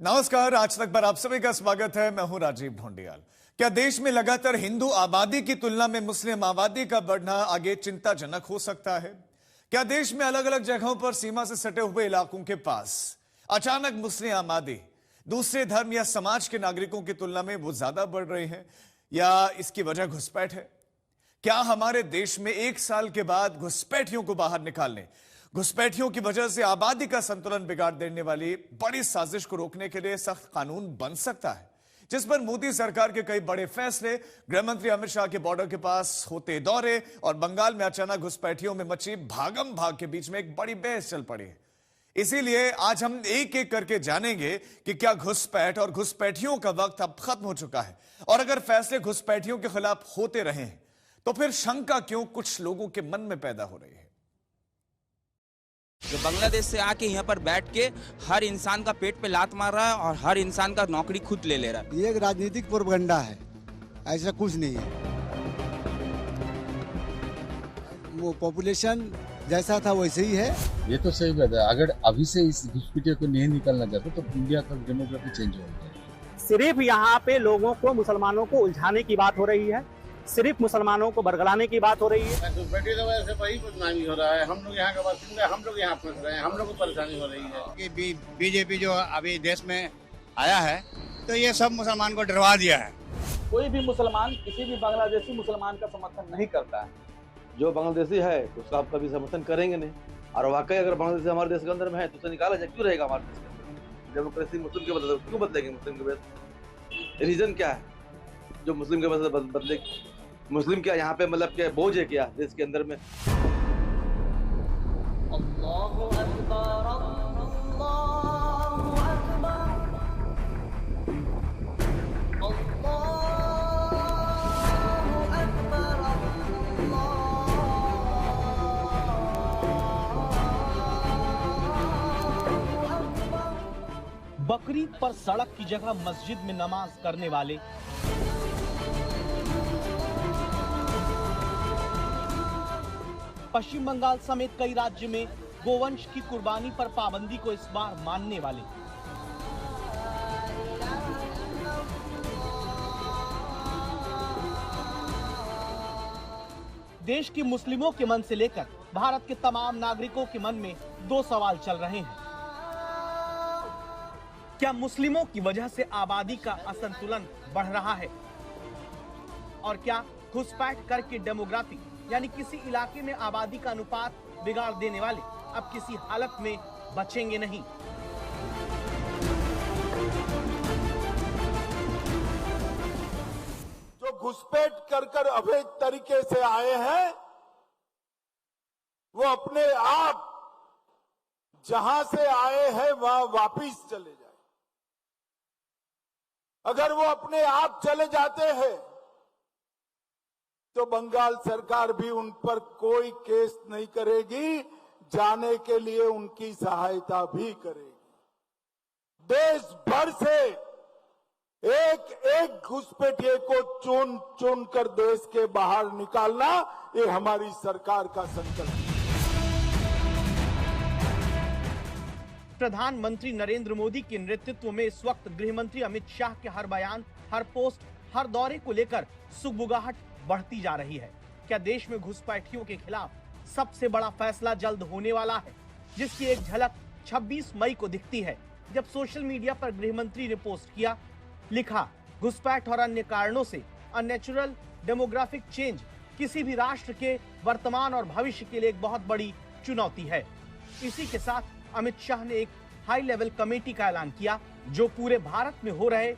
नमस्कार, आज तक पर आप सभी का स्वागत है। मैं हूं राजीव ढोंडियाल। क्या देश में लगातार हिंदू आबादी की तुलना में मुस्लिम आबादी का बढ़ना आगे चिंताजनक हो सकता है? क्या देश में अलग अलग जगहों पर सीमा से सटे हुए इलाकों के पास अचानक मुस्लिम आबादी दूसरे धर्म या समाज के नागरिकों की तुलना में वो ज्यादा बढ़ रही है, या इसकी वजह घुसपैठ है? क्या हमारे देश में एक साल के बाद घुसपैठियों को बाहर निकालने, घुसपैठियों की वजह से आबादी का संतुलन बिगाड़ देने वाली बड़ी साजिश को रोकने के लिए सख्त कानून बन सकता है, जिस पर मोदी सरकार के कई बड़े फैसले, गृहमंत्री अमित शाह के बॉर्डर के पास होते दौरे और बंगाल में अचानक घुसपैठियों में मची भागम भाग के बीच में एक बड़ी बहस चल पड़ी है। इसीलिए आज हम एक एक करके जानेंगे कि क्या घुसपैठ और घुसपैठियों का वक्त अब खत्म हो चुका है, और अगर फैसले घुसपैठियों के खिलाफ होते रहे हैं तो फिर शंका क्यों कुछ लोगों के मन में पैदा हो रही है। जो बांग्लादेश से आके यहाँ पर बैठ के हर इंसान का पेट पे लात मार रहा है और हर इंसान का नौकरी खुद ले ले रहा है। ये एक राजनीतिक प्रोपगंडा है, ऐसा कुछ नहीं है। वो पॉपुलेशन जैसा था वैसे ही है। ये तो सही बात है। अगर अभी से इस घुसपैठियों को नहीं निकालना चाहते तो इंडिया का डेमोग्राफी चेंज हो जाएगा। सिर्फ यहाँ पे लोगों को, मुसलमानों को उलझाने की बात हो रही है, सिर्फ मुसलमानों को बरगलाने की बात हो रही है। घुसपैठी की वजह से वही बदनामी हो रहा है। हम लोग यहाँ के बासिंदा, हम लोग यहाँ फंस रहे हैं, हम लोग को परेशानी हो रही है कि बीजेपी जो अभी देश में आया है तो ये सब मुसलमान को डरवा दिया है। कोई भी मुसलमान किसी भी बांग्लादेशी मुसलमान का समर्थन नहीं करता है। जो बांग्लादेशी है तो उसका आप कभी समर्थन करेंगे नहीं, और वाकई अगर बांग्लादेशी हमारे देश के अंदर में है तो उसे निकाला जाए। क्यों रहेगा हमारे देश के अंदर? डेमोक्रेसी मुस्लिम के बदले क्यों बदलेगी? मुस्लिम के बदले रीजन क्या है जो मुस्लिम के बदले बदलेगी? मुस्लिम क्या यहाँ पे मतलब क्या बोझ है क्या देश के अंदर में? बकरीद पर सड़क की जगह मस्जिद में नमाज करने वाले, पश्चिम बंगाल समेत कई राज्य में गोवंश की कुर्बानी पर पाबंदी को इस बार मानने वाले, देश के मुस्लिमों के मन से लेकर भारत के तमाम नागरिकों के मन में दो सवाल चल रहे हैं। क्या मुस्लिमों की वजह से आबादी का असंतुलन बढ़ रहा है? और क्या घुसपैठ करके डेमोग्राफी यानी किसी इलाके में आबादी का अनुपात बिगाड़ देने वाले अब किसी हालत में बचेंगे नहीं? जो घुसपैठ कर अवैध तरीके से आए हैं वो अपने आप जहां से आए हैं वहां वापिस चले जाए। अगर वो अपने आप चले जाते हैं तो बंगाल सरकार भी उन पर कोई केस नहीं करेगी, जाने के लिए उनकी सहायता भी करेगी। देश भर से एक एक घुसपैठिए को चुन चुन कर देश के बाहर निकालना ये हमारी सरकार का संकल्प है। प्रधानमंत्री नरेंद्र मोदी के नेतृत्व में इस वक्त गृहमंत्री अमित शाह के हर बयान, हर पोस्ट, हर दौरे को लेकर सुगबुगाहट बढ़ती जा रही है। क्या देश में घुसपैठियों के खिलाफ सबसे बड़ा फैसला जल्द होने वाला है, जिसकी एक झलक 26 मई को दिखती है, जब सोशल मीडिया पर गृहमंत्री ने पोस्ट किया, लिखा, घुसपैठ और अन्य कारणों से अननेचुरल डेमोग्राफिक चेंज किसी भी राष्ट्र के वर्तमान और भविष्य के लिए एक बहुत बड़ी चुनौती है। इसी के साथ अमित शाह ने एक हाई लेवल कमेटी का ऐलान किया, जो पूरे भारत में हो रहे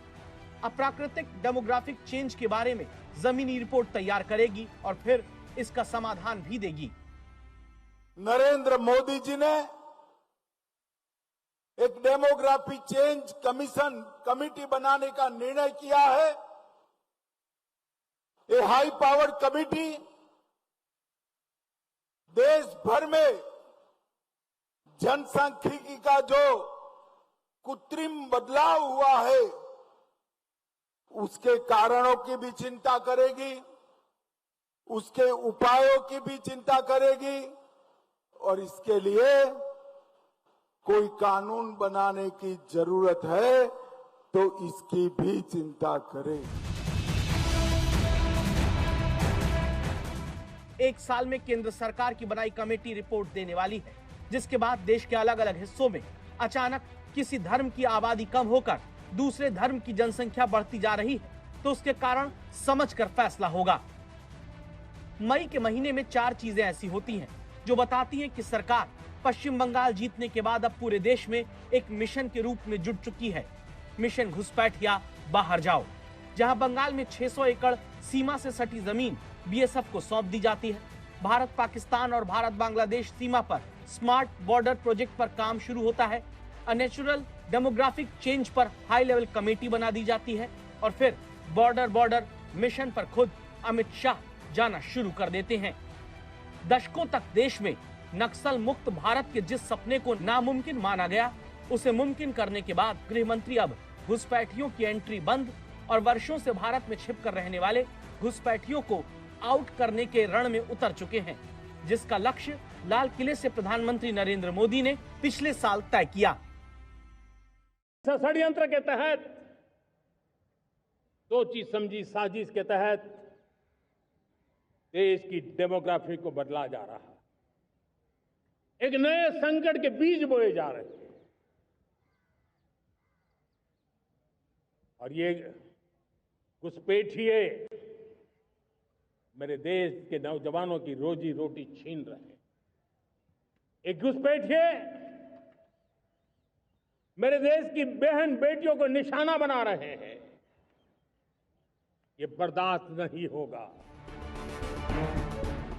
अप्राकृतिक डेमोग्राफिक चेंज के बारे में जमीनी रिपोर्ट तैयार करेगी और फिर इसका समाधान भी देगी। नरेंद्र मोदी जी ने एक डेमोग्राफी चेंज कमेटी बनाने का निर्णय किया है। ये हाई पावर कमेटी देश भर में जनसांख्यिकी का जो कृत्रिम बदलाव हुआ है उसके कारणों की भी चिंता करेगी, उसके उपायों की भी चिंता करेगी और इसके लिए कोई कानून बनाने की जरूरत है तो इसकी भी चिंता करें। एक साल में केंद्र सरकार की बनाई कमेटी रिपोर्ट देने वाली है, जिसके बाद देश के अलग अलग हिस्सों में अचानक किसी धर्म की आबादी कम होकर दूसरे धर्म की जनसंख्या बढ़ती जा रही है, तो उसके कारण समझकर फैसला होगा। मई के महीने में 4 चीजें ऐसी होती हैं जो बताती हैं कि सरकार पश्चिम बंगाल जीतने के बाद अब पूरे देश में एक मिशन के रूप में जुट चुकी है। मिशन घुसपैठिया बाहर जाओ, जहां बंगाल में 600 एकड़ सीमा से सटी जमीन बीएसएफ को सौंप दी जाती है। भारत पाकिस्तान और भारत बांग्लादेश सीमा पर स्मार्ट बॉर्डर प्रोजेक्ट पर काम शुरू होता है। नेचुरल डेमोग्राफिक चेंज पर हाई लेवल कमेटी बना दी जाती है और फिर बॉर्डर मिशन पर खुद अमित शाह जाना शुरू कर देते हैं। दशकों तक देश में नक्सल मुक्त भारत के जिस सपने को नामुमकिन माना गया, उसे मुमकिन करने के बाद गृह मंत्री अब घुसपैठियों की एंट्री बंद और वर्षों से भारत में छिपकर रहने वाले घुसपैठियों को आउट करने के रण में उतर चुके हैं, जिसका लक्ष्य लाल किले से प्रधानमंत्री नरेंद्र मोदी ने पिछले साल तय किया। षड्यंत्र के तहत, सोची समझी साजिश के तहत देश की डेमोग्राफी को बदला जा रहा है। एक नए संकट के बीज बोए जा रहे हैं और ये घुसपैठिए मेरे देश के नौजवानों की रोजी रोटी छीन रहे हैं। एक घुसपैठिए मेरे देश की बहन बेटियों को निशाना बना रहे हैं। ये बर्दाश्त नहीं होगा।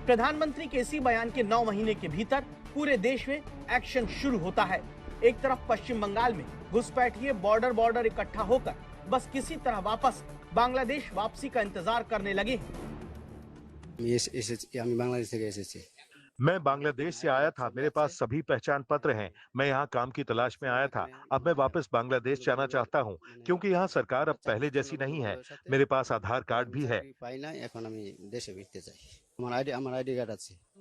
प्रधानमंत्री के इसी बयान के 9 महीने के भीतर पूरे देश में एक्शन शुरू होता है। एक तरफ पश्चिम बंगाल में घुसपैठिए बॉर्डर इकट्ठा होकर बस किसी तरह वापस बांग्लादेश वापसी का इंतजार करने लगे हैं। मैं बांग्लादेश से आया था, मेरे पास सभी पहचान पत्र हैं। मैं यहाँ काम की तलाश में आया था। अब मैं वापस बांग्लादेश जाना चाहता हूँ क्योंकि यहाँ सरकार अब पहले जैसी नहीं है। मेरे पास आधार कार्ड भी है।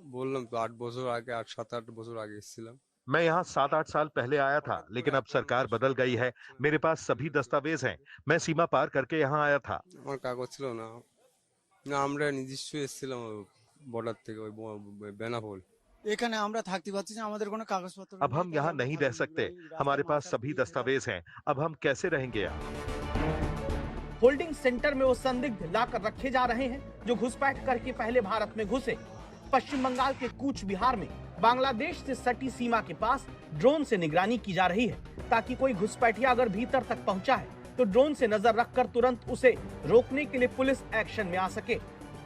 बोललाम तो 8 বছর आगे 7-8 বছর आगे এসেছিলাম। मैं यहाँ 7-8 साल पहले आया था, लेकिन अब सरकार बदल गई है। मेरे पास सभी दस्तावेज हैं। मैं सीमा पार करके यहाँ आया था। আমার কাগজ ছিল না। না আমরা নিজস্ব এসেছিলাম বর্ডার থেকে ওই বেনাপোল। এখানে আমরা থাকতে পারছি না, আমাদের কোনো কাগজপত্র। अब हम यहाँ नहीं रह सकते। हमारे पास सभी दस्तावेज हैं। अब हम कैसे रहेंगे यहाँ? होल्डिंग सेंटर में वो संदिग्ध लाकर रखे जा रहे हैं जो घुसपैठ करके पहले भारत में घुसे। पश्चिम बंगाल के कूच बिहार में बांग्लादेश से सटी सीमा के पास ड्रोन से निगरानी की जा रही है, ताकि कोई घुसपैठिया अगर भीतर तक पहुंचा है तो ड्रोन से नजर रखकर तुरंत उसे रोकने के लिए पुलिस एक्शन में आ सके।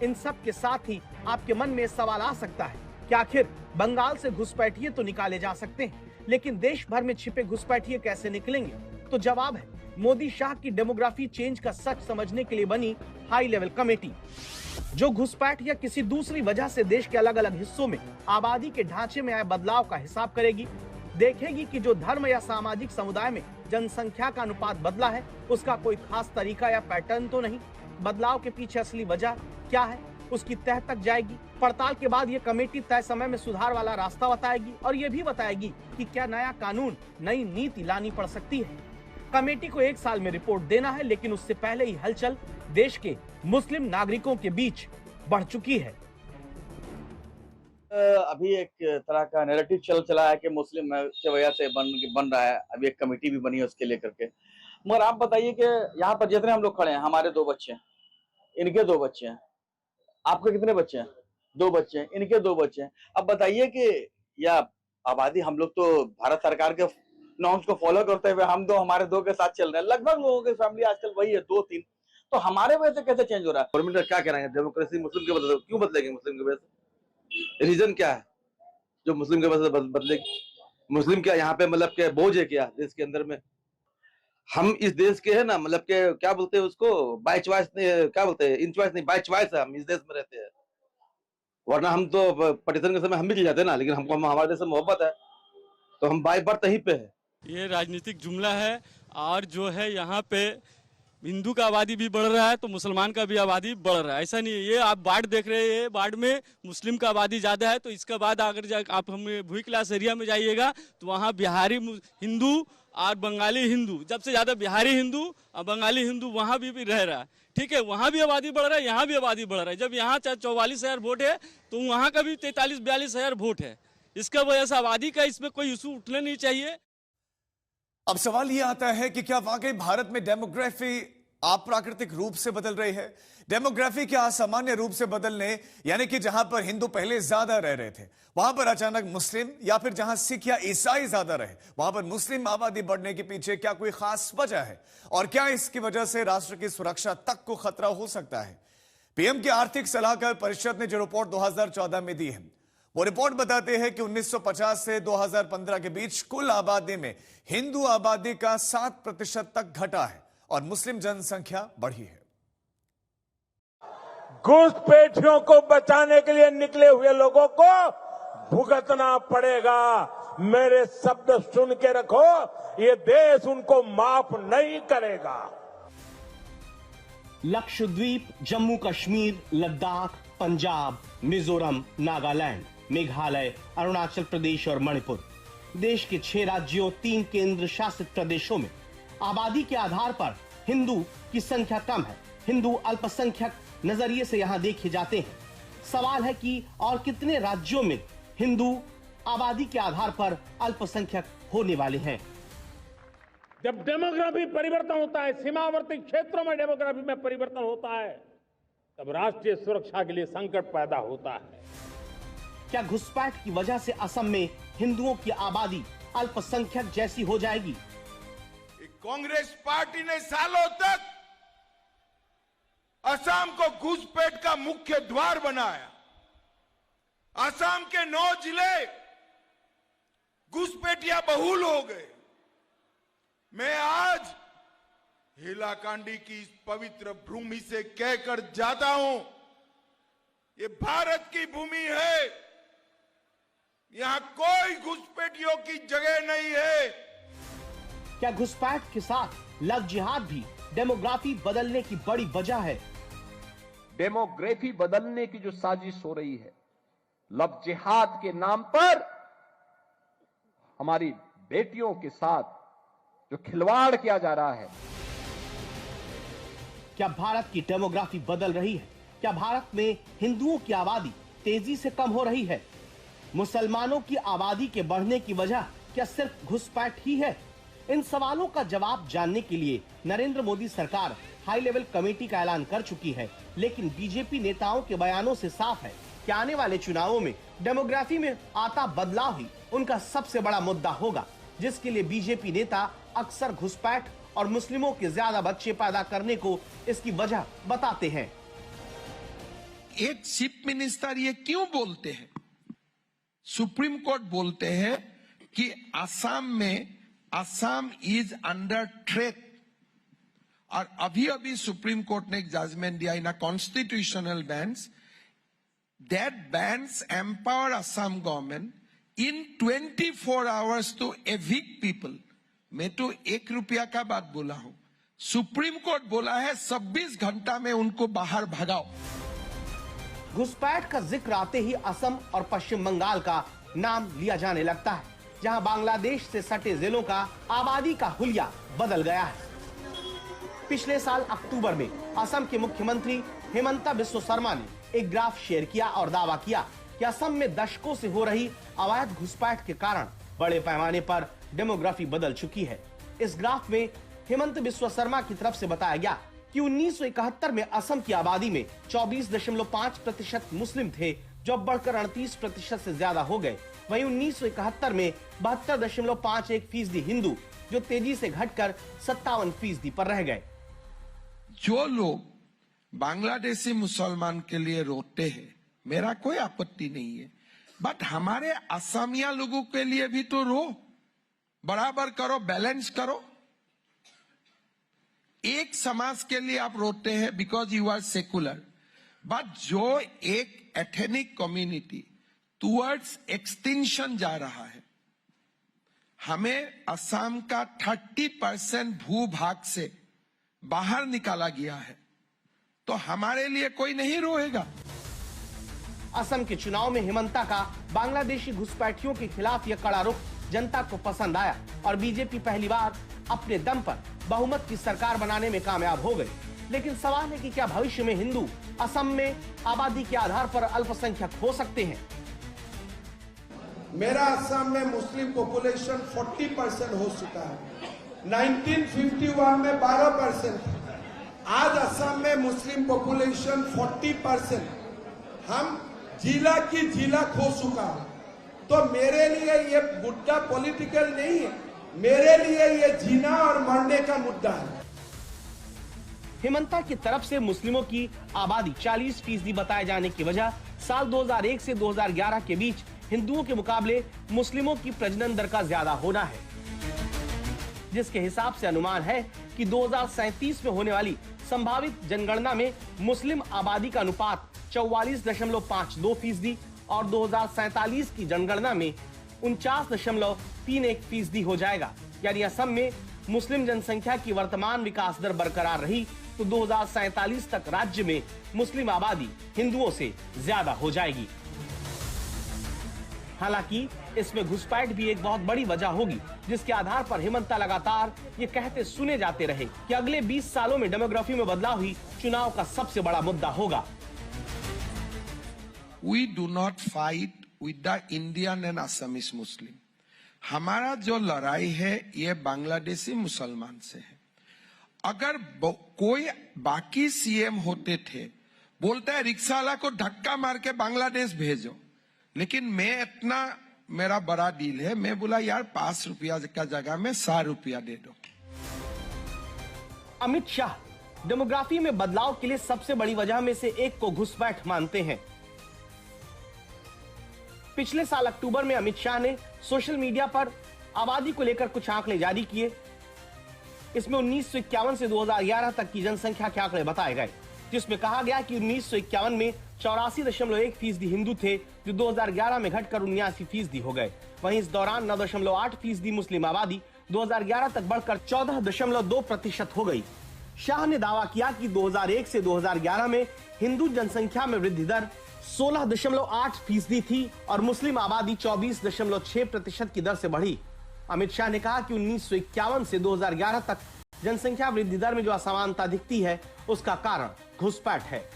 इन सब के साथ ही आपके मन में सवाल आ सकता है कि आखिर बंगाल से घुसपैठिए तो निकाले जा सकते हैं, लेकिन देश भर में छिपे घुसपैठिए कैसे निकलेंगे? तो जवाब है मोदी शाह की डेमोग्राफी चेंज का सच समझने के लिए बनी हाई लेवल कमेटी, जो घुसपैठ या किसी दूसरी वजह से देश के अलग अलग हिस्सों में आबादी के ढांचे में आए बदलाव का हिसाब करेगी। देखेगी कि जो धर्म या सामाजिक समुदाय में जनसंख्या का अनुपात बदला है, उसका कोई खास तरीका या पैटर्न तो नहीं। बदलाव के पीछे असली वजह क्या है, उसकी तह तक जाएगी। पड़ताल के बाद ये कमेटी तय समय में सुधार वाला रास्ता बताएगी और ये भी बताएगी कि क्या नया कानून, नई नीति लानी पड़ सकती है। कमेटी को 1 साल में रिपोर्ट देना है, लेकिन उससे पहले ही हलचल देश के मुस्लिम नागरिकों के बीच बढ़ चुकी है। अभी एक तरह का नैरेटिव चला है कि मुस्लिम की वजह से बन रहा है। अभी एक कमेटी भी बनी है उसके लेकर के। मगर आप बताइए कि यहाँ पर जितने हम लोग खड़े हैं, हमारे 2 बच्चे हैं, इनके 2 बच्चे हैं, आपके कितने बच्चे हैं? 2 बच्चे हैं, इनके 2 बच्चे हैं। अब बताइए कि यह आबादी, हम लोग तो भारत सरकार के नॉर्म्स को फॉलो करते हुए हम 2 हमारे 2 के साथ चल रहे हैं। लगभग लोगों की फैमिली आजकल वही है, 2-3। तो हमारे वजह से कैसे चेंज हो रहा है? गवर्नमेंट का क्या कह रहे हैं? डेमोक्रेसी मुस्लिम के वजह से क्यों बदलेगी? मुस्लिम की वजह से रीजन क्या है जो मुस्लिम के वजह से बदलेगी? मुस्लिम क्या यहाँ पे मतलब क्या बोझ है क्या देश के अंदर में? हम इस देश के है ना, मतलब के क्या बोलते हैं उसको, बाय चॉइस नहीं, क्या बोलते हैं, इन चॉइस नहीं, बाय चॉइस है। हम इस देश में रहते हैं, वरना हम तो पाकिस्तान के समय हम भी चले जाते ना, लेकिन हमको हमारे देश से मोहब्बत है तो हम बाय बर्थ यहीं पे है। ये राजनीतिक जुमला है और जो है यहाँ पे हिंदू का आबादी भी बढ़ रहा है तो मुसलमान का भी आबादी बढ़ रहा है। ऐसा नहीं है, ये आप बाढ़ देख रहे हैं, बाढ़ में मुस्लिम का आबादी ज़्यादा है, तो इसके बाद अगर आप हम भूई क्लास एरिया में जाइएगा तो वहाँ बिहारी हिंदू और बंगाली हिंदू, जब से ज़्यादा बिहारी हिंदू और बंगाली हिंदू वहाँ भी रह रहा है। ठीक है, वहाँ भी आबादी बढ़ रहा है, यहाँ भी आबादी बढ़ रहा है। जब यहाँ 44,000 वोट है तो वहाँ का भी 43-42,000 वोट है। इसका वजह से आबादी का इसमें कोई इशू उठना नहीं चाहिए। अब सवाल ये आता है कि क्या वाकई भारत में डेमोग्राफी अप्राकृतिक रूप से बदल रही है? डेमोग्राफी के असामान्य रूप से बदलने, यानी कि जहां पर हिंदू पहले ज्यादा रह रहे थे वहां पर अचानक मुस्लिम, या फिर जहां सिख या ईसाई ज्यादा रहे वहां पर मुस्लिम आबादी बढ़ने के पीछे क्या कोई खास वजह है? और क्या इसकी वजह से राष्ट्र की सुरक्षा तक को खतरा हो सकता है? पीएम की आर्थिक सलाहकार परिषद ने जो रिपोर्ट 2014 में दी है, वो रिपोर्ट बताते हैं कि 1950 से 2015 के बीच कुल आबादी में हिंदू आबादी का 7% तक घटा है और मुस्लिम जनसंख्या बढ़ी है। घुसपैठियों को बचाने के लिए निकले हुए लोगों को भुगतना पड़ेगा। मेरे शब्द सुन के रखो, ये देश उनको माफ नहीं करेगा। लक्षद्वीप, जम्मू कश्मीर, लद्दाख, पंजाब, मिजोरम, नागालैंड, मेघालय, अरुणाचल प्रदेश और मणिपुर, देश के 6 राज्यों, 3 केंद्र शासित प्रदेशों में आबादी के आधार पर हिंदू की संख्या कम है। हिंदू अल्पसंख्यक नजरिए से यहाँ देखे जाते हैं। सवाल है कि और कितने राज्यों में हिंदू आबादी के आधार पर अल्पसंख्यक होने वाले हैं। जब डेमोग्राफी परिवर्तन होता है, सीमावर्ती क्षेत्रों में डेमोग्राफी में परिवर्तन होता है, तब राष्ट्रीय सुरक्षा के लिए संकट पैदा होता है। क्या घुसपैठ की वजह से असम में हिंदुओं की आबादी अल्पसंख्यक जैसी हो जाएगी? कांग्रेस पार्टी ने सालों तक असम को घुसपैठ का मुख्य द्वार बनाया। असम के 9 जिले घुसपैठिया बहुल हो गए। मैं आज हेलाकांडी की इस पवित्र भूमि से कहकर जाता हूं, ये भारत की भूमि है, यहां कोई घुसपैठियों की जगह नहीं है। क्या घुसपैठ के साथ लव जिहाद भी डेमोग्राफी बदलने की बड़ी वजह है? डेमोग्राफी बदलने की जो साजिश हो रही है, लव जिहाद के नाम पर हमारी बेटियों के साथ जो खिलवाड़ किया जा रहा है। क्या भारत की डेमोग्राफी बदल रही है? क्या भारत में हिंदुओं की आबादी तेजी से कम हो रही है? मुसलमानों की आबादी के बढ़ने की वजह क्या सिर्फ घुसपैठ ही है? इन सवालों का जवाब जानने के लिए नरेंद्र मोदी सरकार हाई लेवल कमेटी का ऐलान कर चुकी है, लेकिन बीजेपी नेताओं के बयानों से साफ है कि आने वाले चुनावों में डेमोग्राफी में आता बदलाव ही उनका सबसे बड़ा मुद्दा होगा, जिसके लिए बीजेपी नेता अक्सर घुसपैठ और मुस्लिमों के ज्यादा बच्चे पैदा करने को इसकी वजह बताते हैं। एक चीफ मिनिस्टर ये क्यों बोलते हैं? सुप्रीम कोर्ट बोलते हैं कि असम इज अंडर थ्रेट, और अभी सुप्रीम कोर्ट ने एक जजमेंट दिया in constitutional bans that bans empower Assam government in 24 hours to evict people. मैं तो 1 रुपया का बात बोला हूं, सुप्रीम कोर्ट बोला है 26 घंटा में उनको बाहर भगाओ। घुसपैठ का जिक्र आते ही असम और पश्चिम बंगाल का नाम लिया जाने लगता है, जहां बांग्लादेश से सटे जिलों का आबादी का हुलिया बदल गया है। पिछले साल अक्टूबर में असम के मुख्यमंत्री हेमंता बिस्वा शर्मा ने एक ग्राफ शेयर किया और दावा किया कि असम में दशकों से हो रही अवैध घुसपैठ के कारण बड़े पैमाने पर डेमोग्राफी बदल चुकी है। इस ग्राफ में हेमंत बिस्वा शर्मा की तरफ से बताया गया कि 1971 में असम की आबादी में 24.5% मुस्लिम थे, जो अब बढ़कर 38% से ज्यादा हो गए। वहीं 1971 में 72.51% हिंदू, जो तेजी से घटकर 57% पर रह गए। जो लोग बांग्लादेशी मुसलमान के लिए रोते हैं, मेरा कोई आपत्ति नहीं है, बट हमारे असमिया लोगों के लिए भी तो रो, बराबर करो, बैलेंस करो। एक समाज के लिए आप रोते हैं because you are secular, but जो एक एथनिक कम्युनिटी टुवर्ड्स एक्सटिंक्शन जा रहा है, हमें असम का 30% भूभाग से बाहर निकाला गया है तो हमारे लिए कोई नहीं रोएगा। असम के चुनाव में हिमंता का बांग्लादेशी घुसपैठियों के खिलाफ यह कड़ा रुख जनता को पसंद आया और बीजेपी पहली बार अपने दम पर बहुमत की सरकार बनाने में कामयाब हो गई। लेकिन सवाल है कि क्या भविष्य में हिंदू असम में आबादी के आधार पर अल्पसंख्यक हो सकते हैं? मेरा असम में मुस्लिम पॉपुलेशन 40% हो चुका है। 1951 में 12% था। आज असम में मुस्लिम पॉपुलेशन 40%। हम जिला की जिला खो चुका हूं। तो मेरे लिए ये मुद्दा पॉलिटिकल नहीं है, मेरे लिए ये जीना और मरने का मुद्दा है। हिमंता की तरफ से मुस्लिमों की आबादी 40% बताए जाने की वजह साल 2001 से 2011 के बीच हिंदुओं के मुकाबले मुस्लिमों की प्रजनन दर का ज्यादा होना है, जिसके हिसाब से अनुमान है कि 2037 में होने वाली संभावित जनगणना में मुस्लिम आबादी का अनुपात 44.52% और 2047 की जनगणना में 49.31% हो जाएगा। यानी असम में मुस्लिम जनसंख्या की वर्तमान विकास दर बरकरार रही तो 2047 तक राज्य में मुस्लिम आबादी हिंदुओं से ज्यादा हो जाएगी। हालांकि इसमें घुसपैठ भी एक बहुत बड़ी वजह होगी, जिसके आधार पर हिमंता लगातार ये कहते सुने जाते रहे कि अगले 20 सालों में डेमोग्राफी में बदलाव ही चुनाव का सबसे बड़ा मुद्दा होगा। We do not fight with the Indian and Assamese Muslim. हमारा जो लड़ाई है ये बांग्लादेशी मुसलमान से है। अगर कोई बाकी सीएम होते थे, बोलता है रिक्शा वाला को धक्का मार के बांग्लादेश भेजो, लेकिन मैं इतना मेरा बड़ा डील है, मैं बोला यार 5 रुपया का जगह में 100 रुपया दे दो। अमित शाह डेमोग्राफी में बदलाव के लिए सबसे बड़ी वजह में से एक को घुसपैठ मानते हैं। पिछले साल अक्टूबर में अमित शाह ने सोशल मीडिया पर आबादी को लेकर कुछ आंकड़े जारी किए। इसमें 1951 से 2011 तक की जनसंख्या के आंकड़े बताए गए, जिसमें कहा गया कि 1951 में 84.1% हिंदू थे, जो 2011 में घटकर 79% हो गए। वहीं इस दौरान 9.8% मुस्लिम आबादी 2011 तक बढ़कर 14.2% हो गई। शाह ने दावा किया कि 2001 से 2011 में हिंदू जनसंख्या में वृद्धि दर 16.8% थी और मुस्लिम आबादी 24.6% की दर से बढ़ी। अमित शाह ने कहा कि 1951 से 2011 तक जनसंख्या वृद्धि दर में जो असमानता दिखती है, उसका कारण घुसपैठ है।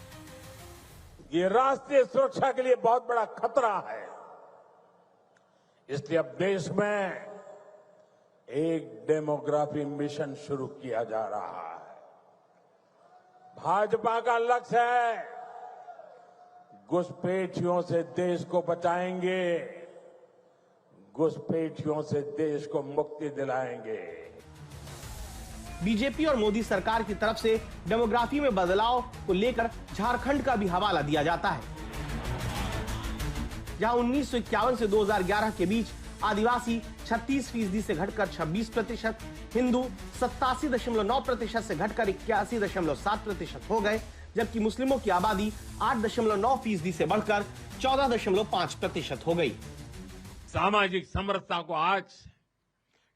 ये राष्ट्रीय सुरक्षा के लिए बहुत बड़ा खतरा है। इसलिए अब देश में एक डेमोग्राफी मिशन शुरू किया जा रहा है। भाजपा का लक्ष्य है घुसपैठियों से देश को बचाएंगे, घुसपैठियों से देश को मुक्ति दिलाएंगे। बीजेपी और मोदी सरकार की तरफ से डेमोग्राफी में बदलाव को लेकर झारखंड का भी हवाला दिया जाता है, जहां 1951 से 2011 के बीच आदिवासी 36% से घटकर 26%, हिंदू 87.9% से घटकर 81.7% हो गए, जबकि मुस्लिमों की आबादी 8.9% से बढ़कर 14.5% हो गई। सामाजिक समरसता को आज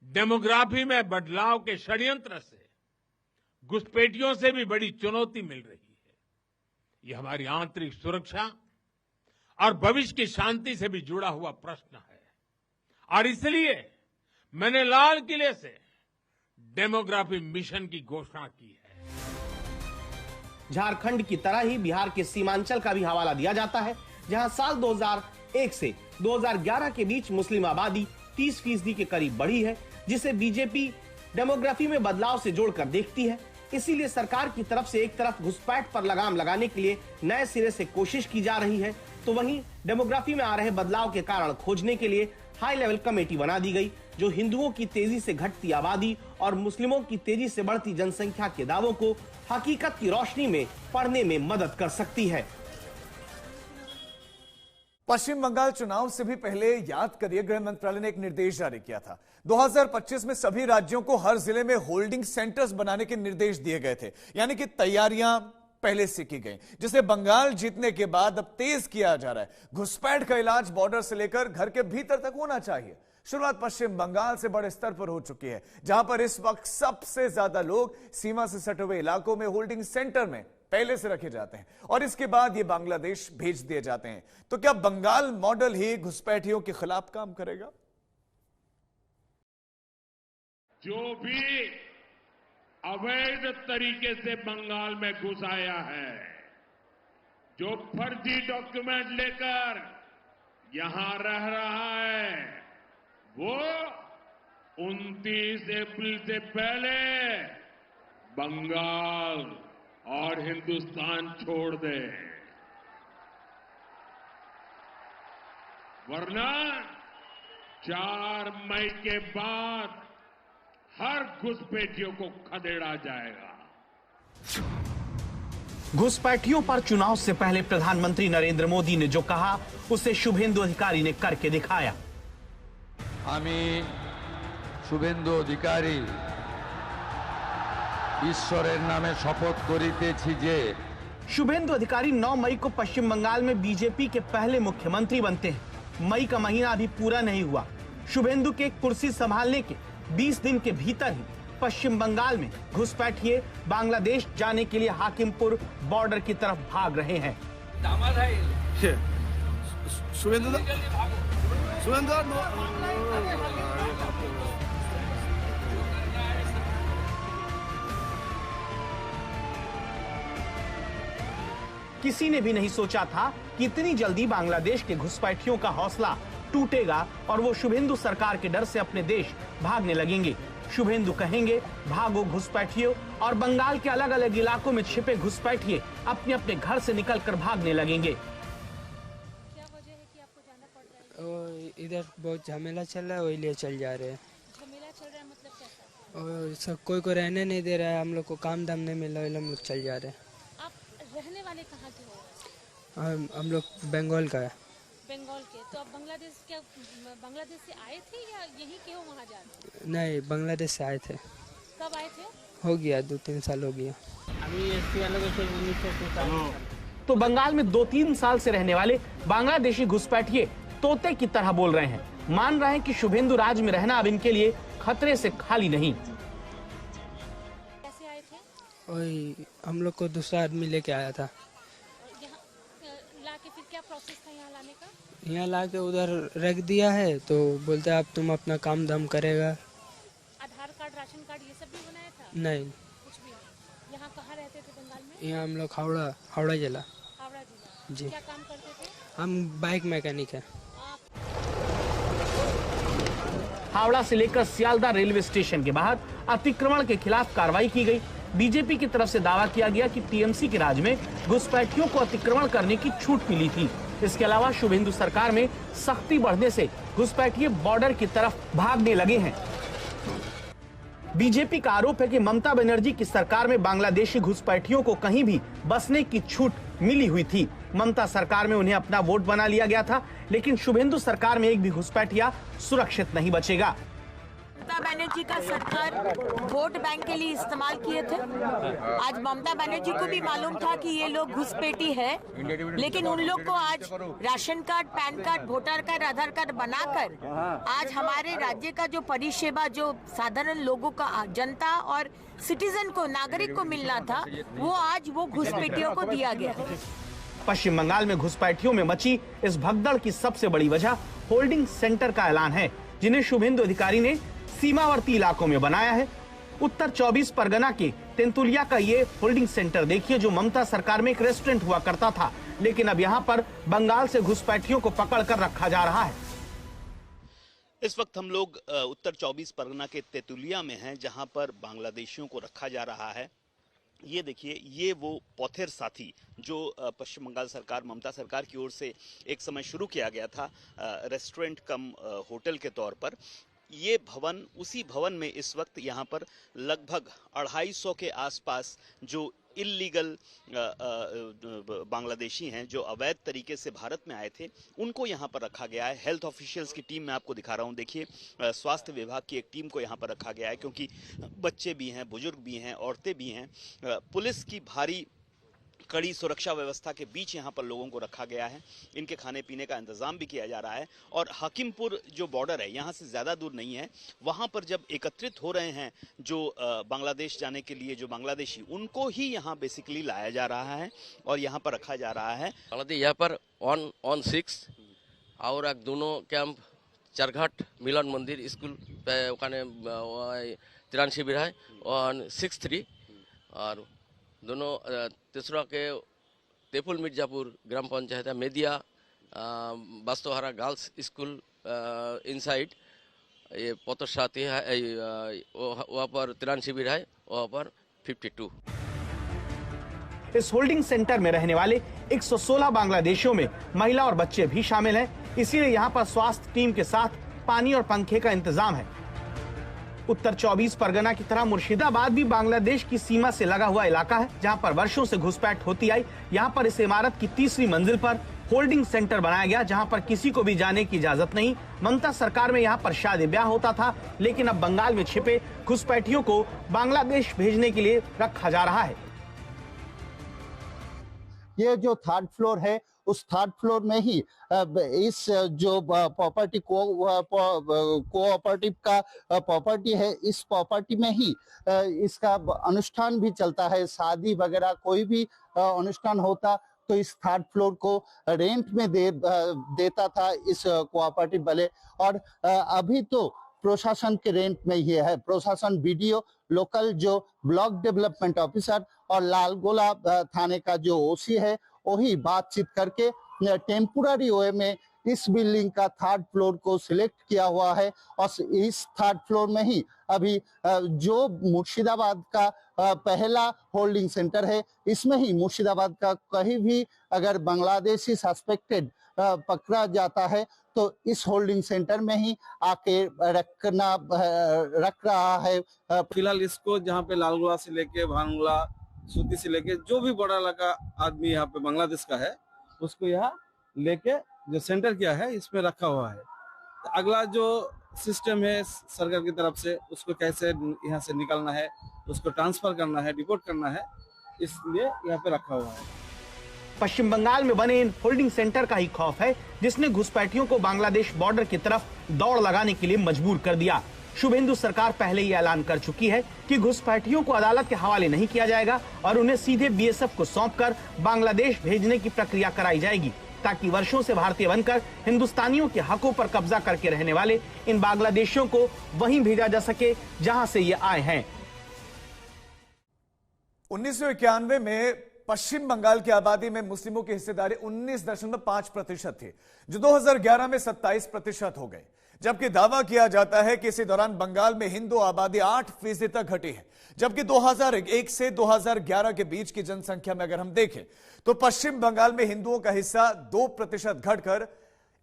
डेमोग्राफी में बदलाव के षड्यंत्र से, घुसपैठियों से भी बड़ी चुनौती मिल रही है। यह हमारी आंतरिक सुरक्षा और भविष्य की शांति से भी जुड़ा हुआ प्रश्न है और इसलिए मैंने लाल किले से डेमोग्राफी मिशन की घोषणा की है। झारखंड की तरह ही बिहार के सीमांचल का भी हवाला दिया जाता है, जहां साल 2001 से 2011 के बीच मुस्लिम आबादी 30% के करीब बढ़ी है, जिसे बीजेपी डेमोग्राफी में बदलाव से जोड़कर देखती है। इसीलिए सरकार की तरफ से एक तरफ घुसपैठ पर लगाम लगाने के लिए नए सिरे से कोशिश की जा रही है, तो वहीं डेमोग्राफी में आ रहे बदलाव के कारण खोजने के लिए हाई लेवल कमेटी बना दी गई, जो हिंदुओं की तेजी से घटती आबादी और मुस्लिमों की तेजी से बढ़ती जनसंख्या के दावों को हकीकत की रोशनी में पढ़ने में मदद कर सकती है। पश्चिम बंगाल चुनाव से भी पहले याद करिए, गृह मंत्रालय ने एक निर्देश जारी किया था। 2025 में सभी राज्यों को हर जिले में होल्डिंग सेंटर्स बनाने के निर्देश दिए गए थे, यानी कि तैयारियां पहले से की गई, जिसे बंगाल जीतने के बाद अब तेज किया जा रहा है। घुसपैठ का इलाज बॉर्डर से लेकर घर के भीतर तक होना चाहिए। शुरुआत पश्चिम बंगाल से बड़े स्तर पर हो चुकी है, जहां पर इस वक्त सबसे ज्यादा लोग सीमा से सटे हुए इलाकों में होल्डिंग सेंटर में पहले से रखे जाते हैं और इसके बाद ये बांग्लादेश भेज दिए जाते हैं। तो क्या बंगाल मॉडल ही घुसपैठियों के खिलाफ काम करेगा? जो भी अवैध तरीके से बंगाल में घुस आया है, जो फर्जी डॉक्यूमेंट लेकर यहां रह रहा है, वो 29 अप्रैल से पहले बंगाल और हिंदुस्तान छोड़ दे, वरना 4 मई के बाद हर घुसपैठियों को खदेड़ा जाएगा। घुसपैठियों पर चुनाव से पहले प्रधानमंत्री नरेंद्र मोदी ने जो कहा, उसे शुभेंदु अधिकारी ने करके दिखाया। शुभेंदु अधिकारी ईश्वरेर नामे शपथ करितेछि जे। शुभेंदु अधिकारी 9 मई को पश्चिम बंगाल में बीजेपी के पहले मुख्यमंत्री बनते हैं। मई का महीना अभी पूरा नहीं हुआ। शुभेंदु के कुर्सी संभालने के 20 दिन के भीतर ही पश्चिम बंगाल में घुसपैठिए बांग्लादेश जाने के लिए हाकिमपुर बॉर्डर की तरफ भाग रहे हैं। किसी ने भी नहीं सोचा था कि इतनी जल्दी बांग्लादेश के घुसपैठियों का हौसला टूटेगा और वो शुभेंदु सरकार के डर से अपने देश भागने लगेंगे। शुभेंदु कहेंगे, भागो घुसपैठियों, और बंगाल के अलग अलग इलाकों में छिपे घुसपैठिए अपने अपने घर से निकलकर भागने लगेंगे। क्या वजह है कि आपको जाना पड़ रहा है? इधर बहुत झमेला चल रहा है, वही लिए चल जा रहे हैं। झमेला चल रहा है मतलब कैसा? और सब कोई को रहने नहीं दे रहा है, हम लोग को काम दाम नहीं मिल रहा है, हम लोग चल जा रहे हैं। आप रहने वाले कहाँ के हो? हम लोग बंगाल का है। बंगाल के? तो आप बांग्लादेश से आए थे या यहीं के हो वहाँ जा रहे? नहीं, बांग्लादेश से आए थे। कब आए थे? हो गया 2-3 साल हो गया। तो बंगाल में 2-3 साल से रहने वाले बांग्लादेशी घुसपैठिए तोते की तरह बोल रहे हैं, मान रहे हैं कि शुभेंदु राज में रहना अब इनके लिए खतरे से खाली नहीं। कैसे आए थे? हम लोग को दूसरा आदमी लेके आया था। लाके फिर क्या प्रोसेस था यहाँ लाने का? यहाँ लाके उधर रख दिया है, तो बोलते आप तुम अपना काम दाम करेगा। आधार कार्ड, राशन कार्ड ये सब भी बनाया था? नहीं, कुछ भी नहीं। यहाँ कहाँ रहते थे बंगाल में? यहाँ हम लोग हावड़ा जिला। हावड़ा जिला जी। क्या काम करते थे? हम बाइक मैकेनिक है। हावड़ा से लेकर सियालदह रेलवे स्टेशन के बाहर अतिक्रमण के खिलाफ कार्रवाई की गई। बीजेपी की तरफ से दावा किया गया कि टीएमसी के राज में घुसपैठियों को अतिक्रमण करने की छूट मिली थी। इसके अलावा शुभेंदु सरकार में सख्ती बढ़ने से घुसपैठिए बॉर्डर की तरफ भागने लगे हैं। बीजेपी का आरोप है कि ममता बनर्जी की सरकार में बांग्लादेशी घुसपैठियों को कहीं भी बसने की छूट मिली हुई थी। ममता सरकार में उन्हें अपना वोट बना लिया गया था, लेकिन शुभेंदु सरकार में एक भी घुसपैठिया सुरक्षित नहीं बचेगा। ममता बनर्जी का सरकार वोट बैंक के लिए इस्तेमाल किए थे। आज ममता बनर्जी को भी मालूम था कि ये लोग घुसपैठी है, लेकिन उन लोग को आज ration card, pan card, voter card, Aadhaar card बनाकर आज हमारे राज्य का जो परिसेवा, जो साधारण लोगों का, जनता और सिटीजन को, नागरिक को मिलना था, वो आज वो घुसपैठियों को दिया गया। पश्चिम बंगाल में घुसपैठियों में मची इस भगदड़ की सबसे बड़ी वजह होल्डिंग सेंटर का ऐलान है, जिन्हें शुभेंदु अधिकारी ने सीमावर्ती इलाकों में बनाया है। उत्तर 24 परगना के तेंतुलिया का ये होल्डिंग सेंटर देखिए, जो ममता सरकार में एक रेस्टोरेंट हुआ करता था, लेकिन अब यहाँ पर बंगाल से घुसपैठियों को पकड़कर रखा जा रहा है। इस वक्त हम लोग उत्तर 24 परगना के तेंतुलिया में हैं, जहां पर बांग्लादेशियों को रखा जा रहा है। ये देखिए, ये वो पौथेर साथी जो पश्चिम बंगाल सरकार, ममता सरकार की ओर से एक समय शुरू किया गया था रेस्टोरेंट कम होटल के तौर पर। ये भवन, उसी भवन में इस वक्त यहाँ पर लगभग 250 के आसपास जो इल्लीगल बांग्लादेशी हैं, जो अवैध तरीके से भारत में आए थे, उनको यहाँ पर रखा गया है। हेल्थ ऑफिशियल्स की टीम मैं आपको दिखा रहा हूँ। देखिए, स्वास्थ्य विभाग की एक टीम को यहाँ पर रखा गया है, क्योंकि बच्चे भी हैं, बुजुर्ग भी हैं, औरतें भी हैं। पुलिस की भारी कड़ी सुरक्षा व्यवस्था के बीच यहाँ पर लोगों को रखा गया है। इनके खाने पीने का इंतजाम भी किया जा रहा है और हकीमपुर जो बॉर्डर है यहाँ से ज़्यादा दूर नहीं है, वहाँ पर जब एकत्रित हो रहे हैं जो बांग्लादेश जाने के लिए जो बांग्लादेशी, उनको ही यहाँ बेसिकली लाया जा रहा है और यहाँ पर रखा जा रहा है। यहाँ पर 1-6 और एक दोनों कैंप चारघाट मिलन मंदिर स्कूल पे त्राण शिविर है और 6-3 और दोनों तीसरा के तेपुल मिर्जापुर ग्राम पंचायत है मेदिया बास्तोहारा गर्ल्स स्कूल इनसाइड ये पोतसाती है वहाँ पर त्राण शिविर है वहाँ पर 52। इस होल्डिंग सेंटर में रहने वाले 116 बांग्लादेशियों में महिला और बच्चे भी शामिल हैं, इसीलिए यहाँ पर स्वास्थ्य टीम के साथ पानी और पंखे का इंतजाम है। उत्तर 24 परगना की तरह मुर्शिदाबाद भी बांग्लादेश की सीमा से लगा हुआ इलाका है, जहां पर वर्षों से घुसपैठ होती आई। यहां पर इस इमारत की तीसरी मंजिल पर होल्डिंग सेंटर बनाया गया, जहां पर किसी को भी जाने की इजाजत नहीं। ममता सरकार में यहां पर शादी ब्याह होता था, लेकिन अब बंगाल में छिपे घुसपैठियों को बांग्लादेश भेजने के लिए रखा जा रहा है। ये जो 3rd फ्लोर है, उस 3rd फ्लोर में ही इस जो प्रॉपर्टी कोऑपरेटिव का प्रॉपर्टी है, इस प्रॉपर्टी में ही इसका अनुष्ठान भी चलता है। शादी वगैरह कोई भी अनुष्ठान होता तो इस 3rd फ्लोर को रेंट में देता था इस कोऑपरेटिव वाले। और अभी तो प्रशासन के रेंट में ही है। प्रशासन बीडीओ, लोकल जो ब्लॉक डेवलपमेंट ऑफिसर और लालगोला थाने का जो ओसी है, वही बातचीत करके टेम्पोररी वे में इस बिल्डिंग का 3rd फ्लोर को सिलेक्ट किया हुआ है। और इस 3rd फ्लोर में ही अभी जो मुर्शिदाबाद का पहला होल्डिंग सेंटर है, इसमें ही मुर्शिदाबाद का कहीं भी अगर बांग्लादेशी सस्पेक्टेड पकड़ा जाता है तो इस होल्डिंग सेंटर में ही आके रख रहा है। फिलहाल इसको जहाँ पे लालगोला से लेके भानगोला सूती से लेके जो भी बड़ा इलाका आदमी यहाँ पे बांग्लादेश का है, उसको यहाँ लेके जो सेंटर किया है इसमें रखा हुआ है। तो अगला जो सिस्टम है सरकार की तरफ से, उसको कैसे यहाँ से निकालना है, उसको ट्रांसफर करना है, डिपोर्ट करना है, इसलिए यहाँ पे रखा हुआ है। पश्चिम बंगाल में बने इन होल्डिंग सेंटर का ही खौफ है, जिसने घुसपैठियों को बांग्लादेश बॉर्डर की तरफ दौड़ लगाने के लिए मजबूर कर दिया। शुभेंदु सरकार पहले ही ऐलान कर चुकी है कि घुसपैठियों को अदालत के हवाले नहीं किया जाएगा और उन्हें सीधे बीएसएफ को सौंपकर बांग्लादेश भेजने की प्रक्रिया कराई जाएगी, ताकि वर्षों से भारतीय बनकर हिंदुस्तानियों के हकों पर कब्जा करके रहने वाले इन बांग्लादेशियों को वहीं भेजा जा सके जहां से ये आए हैं। 1991 में पश्चिम बंगाल की आबादी में मुस्लिमों की हिस्सेदारी 19.5% थी, जो 2011 में 27% हो गई। जबकि दावा किया जाता है कि इसी दौरान बंगाल में हिंदू आबादी 8% तक घटी है। जबकि 2001 से 2011 के बीच की जनसंख्या में अगर हम देखें तो पश्चिम बंगाल में हिंदुओं का हिस्सा 2% घटकर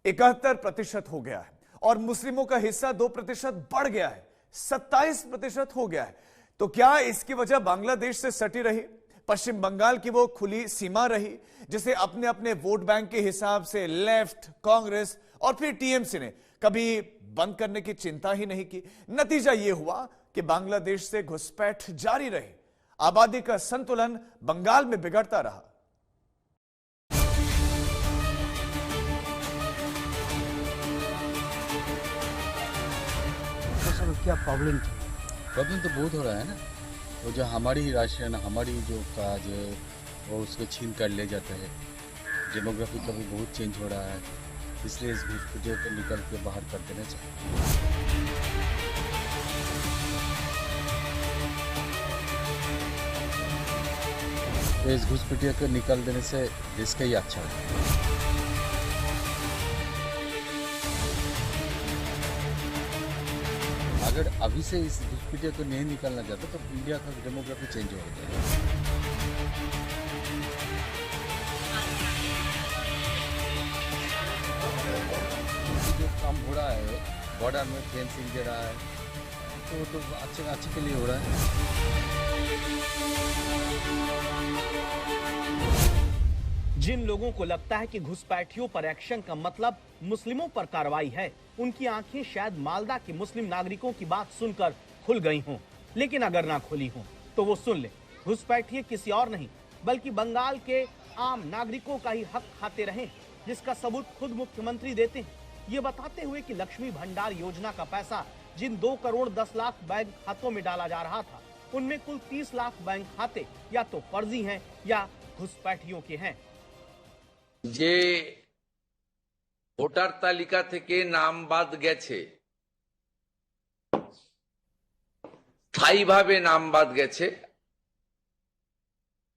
71% हो गया है और मुस्लिमों का हिस्सा 2% बढ़ गया है, 27% हो गया है। तो क्या इसकी वजह बांग्लादेश से सटी रही, पश्चिम बंगाल की वो खुली सीमा रही जिसे अपने अपने वोट बैंक के हिसाब से लेफ्ट, कांग्रेस और फिर टीएमसी ने कभी बंद करने की चिंता ही नहीं की? नतीजा यह हुआ कि बांग्लादेश से घुसपैठ जारी रही, आबादी का संतुलन बंगाल में बिगड़ता रहा। तो क्या प्रॉब्लम तो बहुत हो रहा है ना। वो जो हमारी राशन, हमारी जो काज है वो उसको छीन कर ले जाता है। डेमोग्राफी का भी बहुत चेंज हो रहा है, इसलिए इस घुसपैठियों को निकल के बाहर कर देना चाहिए। तो इस घुसपैठियों को निकाल देने से देश का ही अच्छा है। अगर अभी से इस घुसपैठियों को नहीं निकालना चाहता तो इंडिया का डेमोग्राफी चेंज हो जाएगा। जो काम हो रहा है बॉर्डर में फेंसिंग दे रहा है तो अच्छे के लिए हो रहा है। जिन लोगों को लगता है कि घुसपैठियों पर एक्शन का मतलब मुस्लिमों पर कार्रवाई है, उनकी आंखें शायद मालदा के मुस्लिम नागरिकों की बात सुनकर खुल गई हों, लेकिन अगर ना खुली हों तो वो सुन ले। घुसपैठिए किसी और नहीं, बल्कि बंगाल के आम नागरिकों का ही हक खाते रहे, जिसका सबूत खुद मुख्यमंत्री देते हैं, ये बताते हुए कि लक्ष्मी भंडार योजना का पैसा जिन 2 करोड़ 10 लाख बैंक खातों में डाला जा रहा था, उनमें कुल 30 लाख बैंक खाते या तो फर्जी हैं या घुसपैठियों के हैं। যে ভোটার তালিকা থেকে নাম বাদ গেছে, স্থায়ীভাবে নাম বাদ গেছে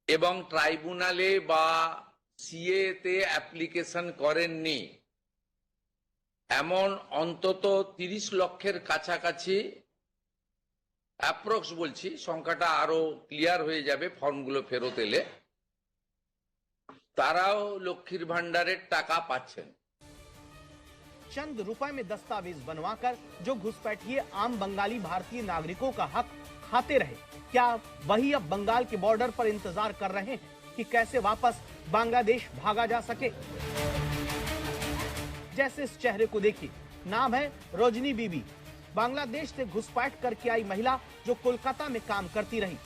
এবং ট্রাইব্যুনালে বা সিএ তে অ্যাপ্লিকেশন করেননি এমন অন্তত 30 লক্ষের কাছাকাছি, অ্যাপ্রক্স বলছি, সংখ্যাটা আরো ক্লিয়ার হয়ে যাবে ফর্মগুলো ফেরত এলে, তারাও লক্ষ্মীর ভান্ডারের টাকা পাচ্ছেন। चंद रुपए में दस्तावेज बनवाकर जो घुसपैठिए आम बंगाली भारतीय नागरिकों का हक खाते रहे, क्या वही अब बंगाल के बॉर्डर पर इंतजार कर रहे हैं कि कैसे वापस बांग्लादेश भागा जा सके? जैसे इस चेहरे को देखिए, नाम है रोजनी बीबी, बांग्लादेश से घुसपैठ करके आई महिला जो कोलकाता में काम करती रही।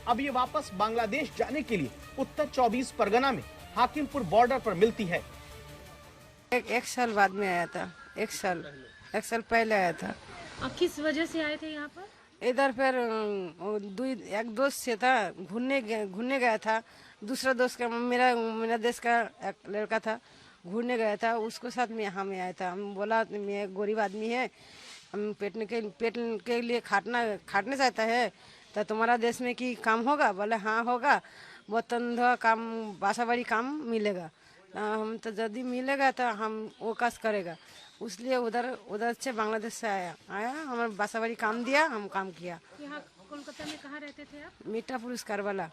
अब ये वापस बांग्लादेश जाने के लिए उत्तर 24 परगना में हाकिमपुर बॉर्डर पर मिलती है। एक साल बाद में आया था, एक साल पहले आया था। किस वजह से आए थे यहाँ पर? इधर फिर एक दोस्त से था, घूमने गया था। दूसरा दोस्त का मेरा देश का एक लड़का था, घूमने गया था, उसको साथ में यहाँ में आया था। हम बोला मैं गरीब आदमी है, हम पेट के लिए खाटने चाहता है, तो तुम्हारा देश में की काम होगा? बोले हाँ होगा, बहुत धंधा काम, बासाबाड़ी काम मिलेगा। हम तो यदि मिलेगा तो हम वो काज करेगा, इसलिए उधर से बांग्लादेश से आया, हमारे बासाबाड़ी काम दिया, हम काम किया। यहाँ कोलकाता में कहाँ रहते थे आप? मीठापुर वाला।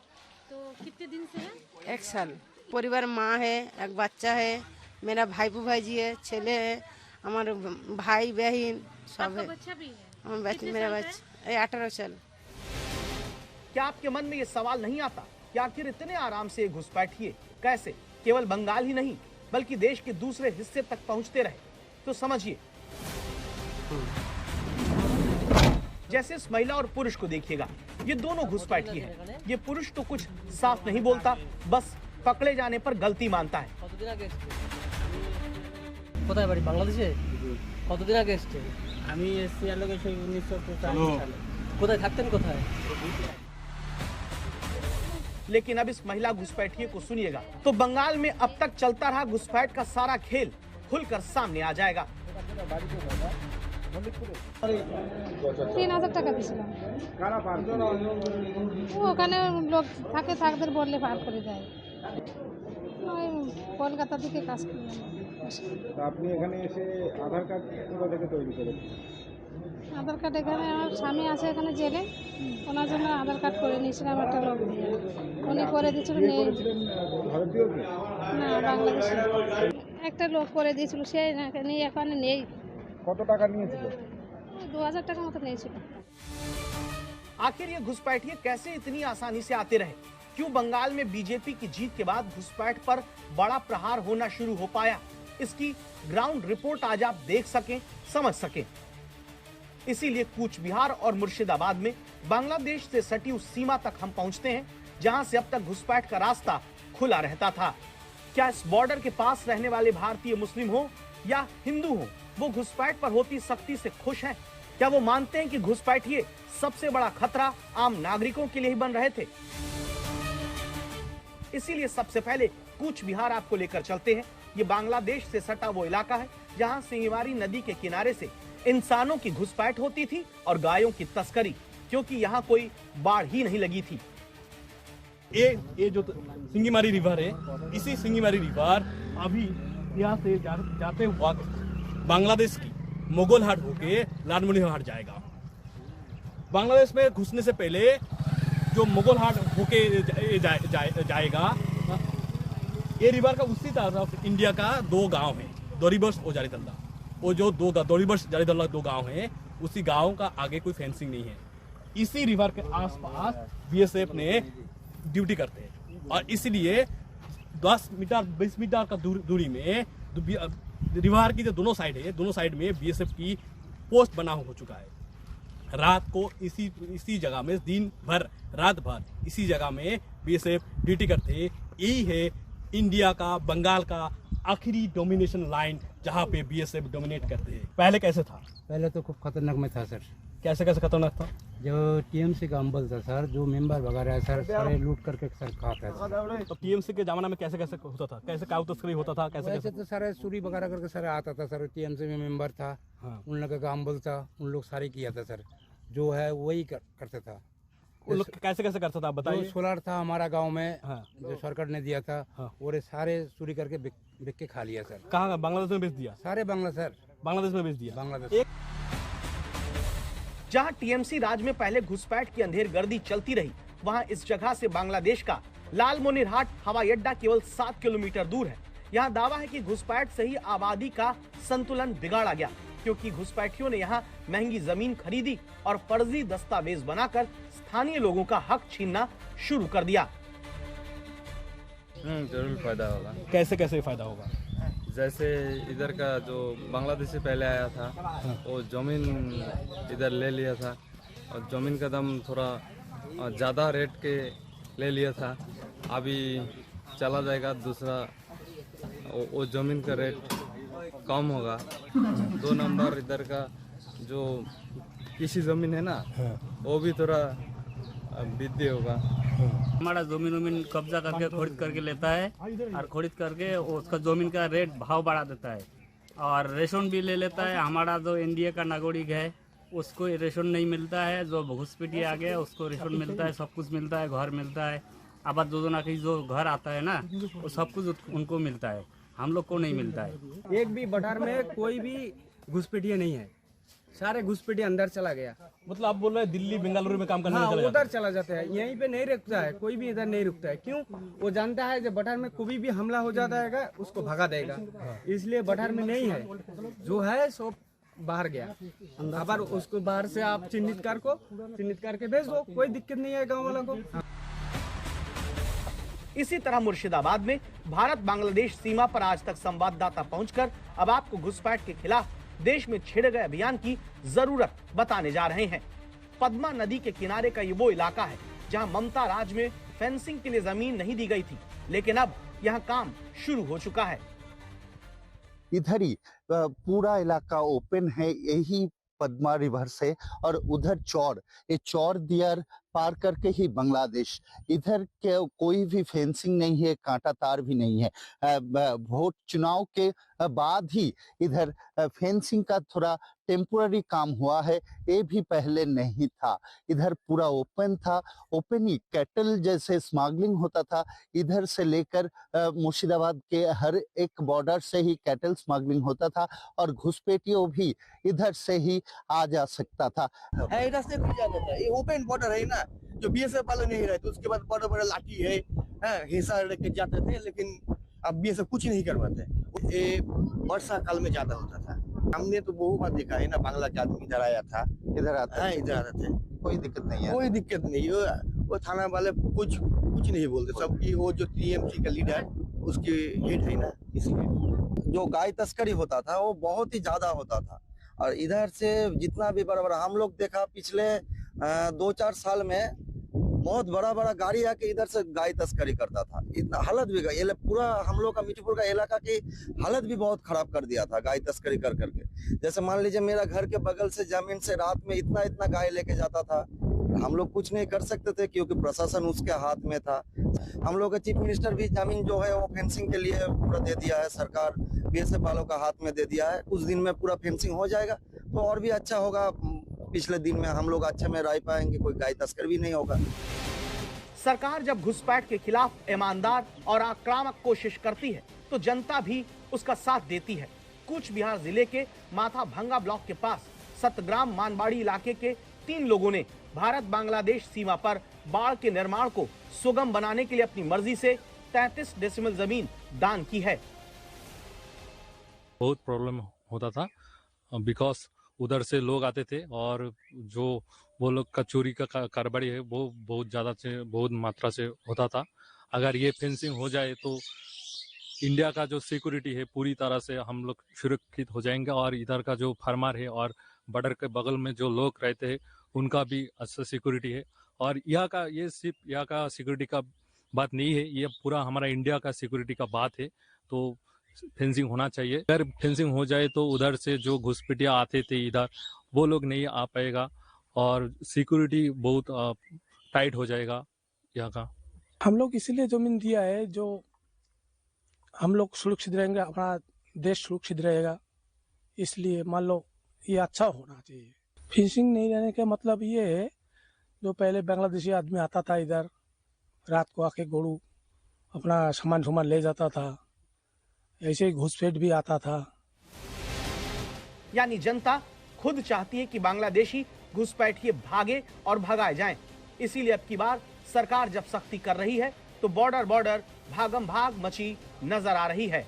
तो कितने दिन से है? 1 साल। परिवार माँ है, एक बच्चा है, मेरा भाईजी है, छेले है, हमारे भाई बहन सब है। बच्चा भी है? मेरा बच्चा 18 साल। क्या आपके मन में ये सवाल नहीं आता कि आखिर इतने आराम से घुसपैठिए कैसे केवल बंगाल ही नहीं बल्कि देश के दूसरे हिस्से तक पहुंचते रहे? तो समझिए, जैसे इस महिला और पुरुष को देखिएगा, ये दोनों घुसपैठिए हैं। ये पुरुष तो कुछ साफ नहीं बोलता, बस पकड़े जाने पर गलती मानता है। কোথায় বাড়ি? বাংলাদেশে। কতদিন আগে এসেছেন? আমি এসেছি 1995 সালে। কোথায় থাকতেন? কোথায়? लेकिन अब इस महिला घुसपैठिए को सुनिएगा तो बंगाल में अब तक चलता रहा घुसपैठ का सारा खेल खुलकर सामने आ जाएगा। 3000 টাকা দিয়েছিলাম। কারা পার ওখানে লোক থাকে, থাকদের বললে পার করে দেয়। ওই কলকাতা থেকে কাজ করি। আপনি এখানে এসে আধার কার্ড কোথা থেকে তৈরি করেন? আধার কার্ড এখানে আমার স্বামী আছে এখানে জেলে, ওনার জন্য আধার কার্ড করে নিয়েছিলাম একটা লোক দিয়ে, উনি করে দিয়েছিল। ভারতীয় না, বাংলাদেশি একটা লোক করে দিয়েছিল, সে নিয়ে এখানে নেই। কত টাকা নিয়েছিল? 2000 টাকা মতো নিয়েছিল। आखिर ये घुसपैठिए कैसे इतनी आसानी से आते रहे? क्यों बंगाल में बीजेपी की जीत के बाद घुसपैठ पर बड़ा प्रहार होना शुरू हो पाया? इसकी ग्राउंड रिपोर्ट आज आप देख सकें, समझ सकें। इसीलिए कूच बिहार और मुर्शिदाबाद में बांग्लादेश से सटी उस सीमा तक हम पहुंचते हैं जहां से अब तक घुसपैठ का रास्ता खुला रहता था। क्या इस बॉर्डर के पास रहने वाले भारतीय मुस्लिम हो या हिंदू हो, वो घुसपैठ पर होती सख्ती से खुश हैं? क्या वो मानते हैं कि घुसपैठिए सबसे बड़ा खतरा आम नागरिकों के लिए ही बन रहे थे? इसीलिए सबसे पहले कूच बिहार आपको लेकर चलते हैं। ये बांग्लादेश से सटा वो इलाका है जहां सिंगवारी नदी के किनारे से इंसानों की घुसपैठ होती थी और गायों की तस्करी, क्योंकि यहाँ कोई बाढ़ ही नहीं लगी थी। ये जो सिंगीमारी रिवर है, इसी सिंगीमारी रिवर अभी यहाँ से जाते हुआ बांग्लादेश की मुगल हाट होके लालमनी हाट जाएगा। बांग्लादेश में घुसने से पहले जो मुगल हाट होके जाएगा, ये रिवर का उसी तरफ इंडिया का 2 गांव है, दोरीबर्स और जारीदल्ला। वो जो दोरीबर्स जारीदल्ला 2 गांव हैं, उसी गांव का आगे कोई फेंसिंग नहीं है। इसी रिवर के आसपास बीएसएफ ने ड्यूटी करते हैं और इसलिए 10 मीटर 20 मीटर का दूरी में रिवर की जो दोनों साइड है, दोनों साइड में बीएसएफ की पोस्ट बना हो चुका है। रात को इसी जगह में दिन भर रात भर इसी जगह में बीएसएफ ड्यूटी करते हैं। यही है इंडिया का, बंगाल का आखिरी डोमिनेशन लाइन जहाँ पे बीएसएफ डोमिनेट करते हैं। पहले कैसे था? पहले तो खूब खतरनाक में था सर। कैसे कैसे खतरनाक था? जो टीएमसी का अम्बल था सर, जो मेंबर वगैरह है सर, सारे लूट करके सर खाता है। तो टीएमसी के जमाना में कैसे कैसे होता था? कैसे काऊ तस्करी होता था? कैसे वैसे तो सारे चोरी वगैरह करके सर आता था सर। टीएमसी में मेंबर था, उन लोगों का अम्बल था, उन लोग सारे किया था सर। जो है वही करता था। उन लोग कैसे कैसे करता था आप बताइए। सोलर था हमारा गांव में, जो सरकार ने दिया था, वो सारे चोरी करके बिक के खा लिया सर। कहाँ? बांग्लादेश में बेच दिया? सारे बांग्लादेश में बेच दिया। बांग्लादेश। जहां टीएमसी राज में पहले घुसपैठ की अंधेरगर्दी चलती रही, वहां इस जगह से बांग्लादेश का लालमोनिरहाट हवाई अड्डा केवल 7 किलोमीटर दूर है। यहां दावा है कि घुसपैठ से ही आबादी का संतुलन बिगाड़ा गया, क्योंकि घुसपैठियों ने यहां महंगी जमीन खरीदी और फर्जी दस्तावेज बनाकर स्थानीय लोगों का हक छीनना शुरू कर दिया। जरूर फायदा होगा। कैसे कैसे फायदा होगा? जैसे इधर का जो बांग्लादेशी पहले आया था, वो जमीन इधर ले लिया था और जमीन का दाम थोड़ा ज़्यादा रेट के ले लिया था। अभी चला जाएगा दूसरा, वो जमीन का रेट कम होगा। 2 नंबर इधर का जो कृषि जमीन है ना, वो भी थोड़ा वृद्धि होगा। हमारा जमीन कब्जा करके खरीद करके लेता है और खरीद करके उसका जमीन का रेट भाव बढ़ा देता है और रेशन भी ले लेता है। हमारा जो एनडीए का नागरिक है उसको रेशन नहीं मिलता है, जो घुसपैठी आ गया उसको रेशन मिलता है, सब कुछ मिलता है, घर मिलता है। आवास योजना की जो घर आता है ना, वो सब कुछ उनको मिलता है, हम लोग को नहीं मिलता है। एक भी बठार में कोई भी घुसपैठिया नहीं है, सारे घुसपैठी अंदर चला गया। मतलब आप बोल रहे हैं दिल्ली बेंगलुरु में काम करने हाँ, उधर चला जाता है, यहीं पे नहीं रुकता है, कोई भी इधर नहीं रुकता है। क्यों? वो जानता है जब बठार में कोई भी हमला हो जाता है उसको भगा देगा, इसलिए बठार में नहीं है। जो है सब बाहर गया। अब उसको बाहर से आप चिन्हित करके भेज दो, कोई दिक्कत नहीं है गाँव वालों को। इसी तरह मुर्शिदाबाद में भारत बांग्लादेश सीमा पर आज तक संवाददाता पहुंचकर अब आपको घुसपैठ के खिलाफ देश में छेड़े गए अभियान की जरूरत बताने जा रहे हैं। पद्मा नदी के किनारे का ये वो इलाका है जहां ममता राज में फेंसिंग के लिए जमीन नहीं दी गई थी, लेकिन अब यहां काम शुरू हो चुका है। इधर ही पूरा इलाका ओपन है, यही पद्मा रिवर से, और उधर चौर, ये चौर दियर पार करके ही बांग्लादेश। इधर के कोई भी फेंसिंग नहीं है, कांटा तार भी नहीं है। वोट चुनाव के बाद ही इधर फेंसिंग का थोड़ा टेम्पोररी काम हुआ है, ये भी पहले नहीं था। इधर पूरा ओपन था, ओपन ही कैटल जैसे स्मगलिंग होता था। इधर से लेकर मुर्शिदाबाद के हर एक बॉर्डर से ही कैटल स्मगलिंग होता था और घुसपैठियों भी इधर से ही आ जा सकता था। इधर से भी जाता था, ये ओपन बॉर्डर है ना, जो बीएसएफ वाले नहीं रहते, उसके बाद बड़ा बड़ा लाठी है, हिस्सा लेके जाते थे, लेकिन अब बीएसएफ कुछ नहीं करवाते। ये वर्षा काल में ज्यादा होता था। हमने तो बहुत बार देखा है ना, बांग्ला का आदमी इधर आया था, इधर आता है, इधर आते थे, कोई दिक्कत नहीं है, कोई दिक्कत नहीं। वो थाना वाले कुछ नहीं बोलते, सब वो जो टीएमसी का लीडर उसकी हेड है ना, इसलिए जो गाय तस्करी होता था वो बहुत ही ज्यादा होता था। और इधर से जितना भी बड़ा बड़ा हम लोग देखा पिछले 2-4 साल में बहुत बड़ा बड़ा गाड़ी आके इधर से गाय तस्करी करता था। इतना हालत भी पूरा हम लोग का मीठीपुर का इलाका की हालत भी बहुत खराब कर दिया था गाय तस्करी कर करके। जैसे मान लीजिए मेरा घर के बगल से जमीन से रात में इतना गाय लेके जाता था, हम लोग कुछ नहीं कर सकते थे क्योंकि प्रशासन उसके हाथ में था। हम लोग का चीफ मिनिस्टर भी जमीन जो है वो फेंसिंग के लिए पूरा दे दिया है, सरकार बीएसएफ वालों का हाथ में दे दिया है। कुछ दिन में पूरा फेंसिंग हो जाएगा तो और भी अच्छा होगा। पिछले दिन में हम लोग अच्छे में रह पाएंगे, कोई गाय तस्कर भी नहीं होगा। सरकार जब घुसपैठ के खिलाफ ईमानदार और आक्रामक कोशिश करती है तो जनता भी उसका साथ देती है। कूच बिहार जिले के माथा भंगा ब्लॉक के पास सतग्राम मानबाड़ी इलाके के 3 लोगों ने भारत बांग्लादेश सीमा पर बाढ़ के निर्माण को सुगम बनाने के लिए अपनी मर्जी से 33 डेसिमल जमीन दान की है। बहुत प्रॉब्लम होता था बिकॉज उधर से लोग आते थे और जो वो लोग का चोरी का कारोबारी है वो बहुत मात्रा से होता था। अगर ये फेंसिंग हो जाए तो इंडिया का जो सिक्योरिटी है पूरी तरह से हम लोग सुरक्षित हो जाएंगे और इधर का जो फार्मर है और बॉर्डर के बगल में जो लोग रहते हैं उनका भी अच्छा सिक्योरिटी है। और यहाँ का सिर्फ यहाँ का सिक्योरिटी का बात नहीं है, ये पूरा हमारा इंडिया का सिक्योरिटी का बात है। तो फेंसिंग होना चाहिए। अगर फेंसिंग हो जाए तो उधर से जो घुसपैठिया आते थे इधर, वो लोग नहीं आ पाएगा और सिक्योरिटी बहुत टाइट हो जाएगा यहाँ का। हम लोग इसीलिए जमीन दिया है, जो हम लोग सुरक्षित रहेंगे, अपना देश सुरक्षित रहेगा, इसलिए मान लो ये अच्छा होना चाहिए। फेंसिंग नहीं रहने का मतलब ये है, जो पहले बांग्लादेशी आदमी आता था इधर, रात को आके गोरू अपना सामान ले जाता था, ऐसे ही घुसपैठ भी आता था। यानी जनता खुद चाहती है कि बांग्लादेशी घुसपैठिए भागे और भगाए जाएं। इसीलिए अब की बार सरकार जब सख्ती कर रही है तो बॉर्डर भागम भाग मची नजर आ रही है।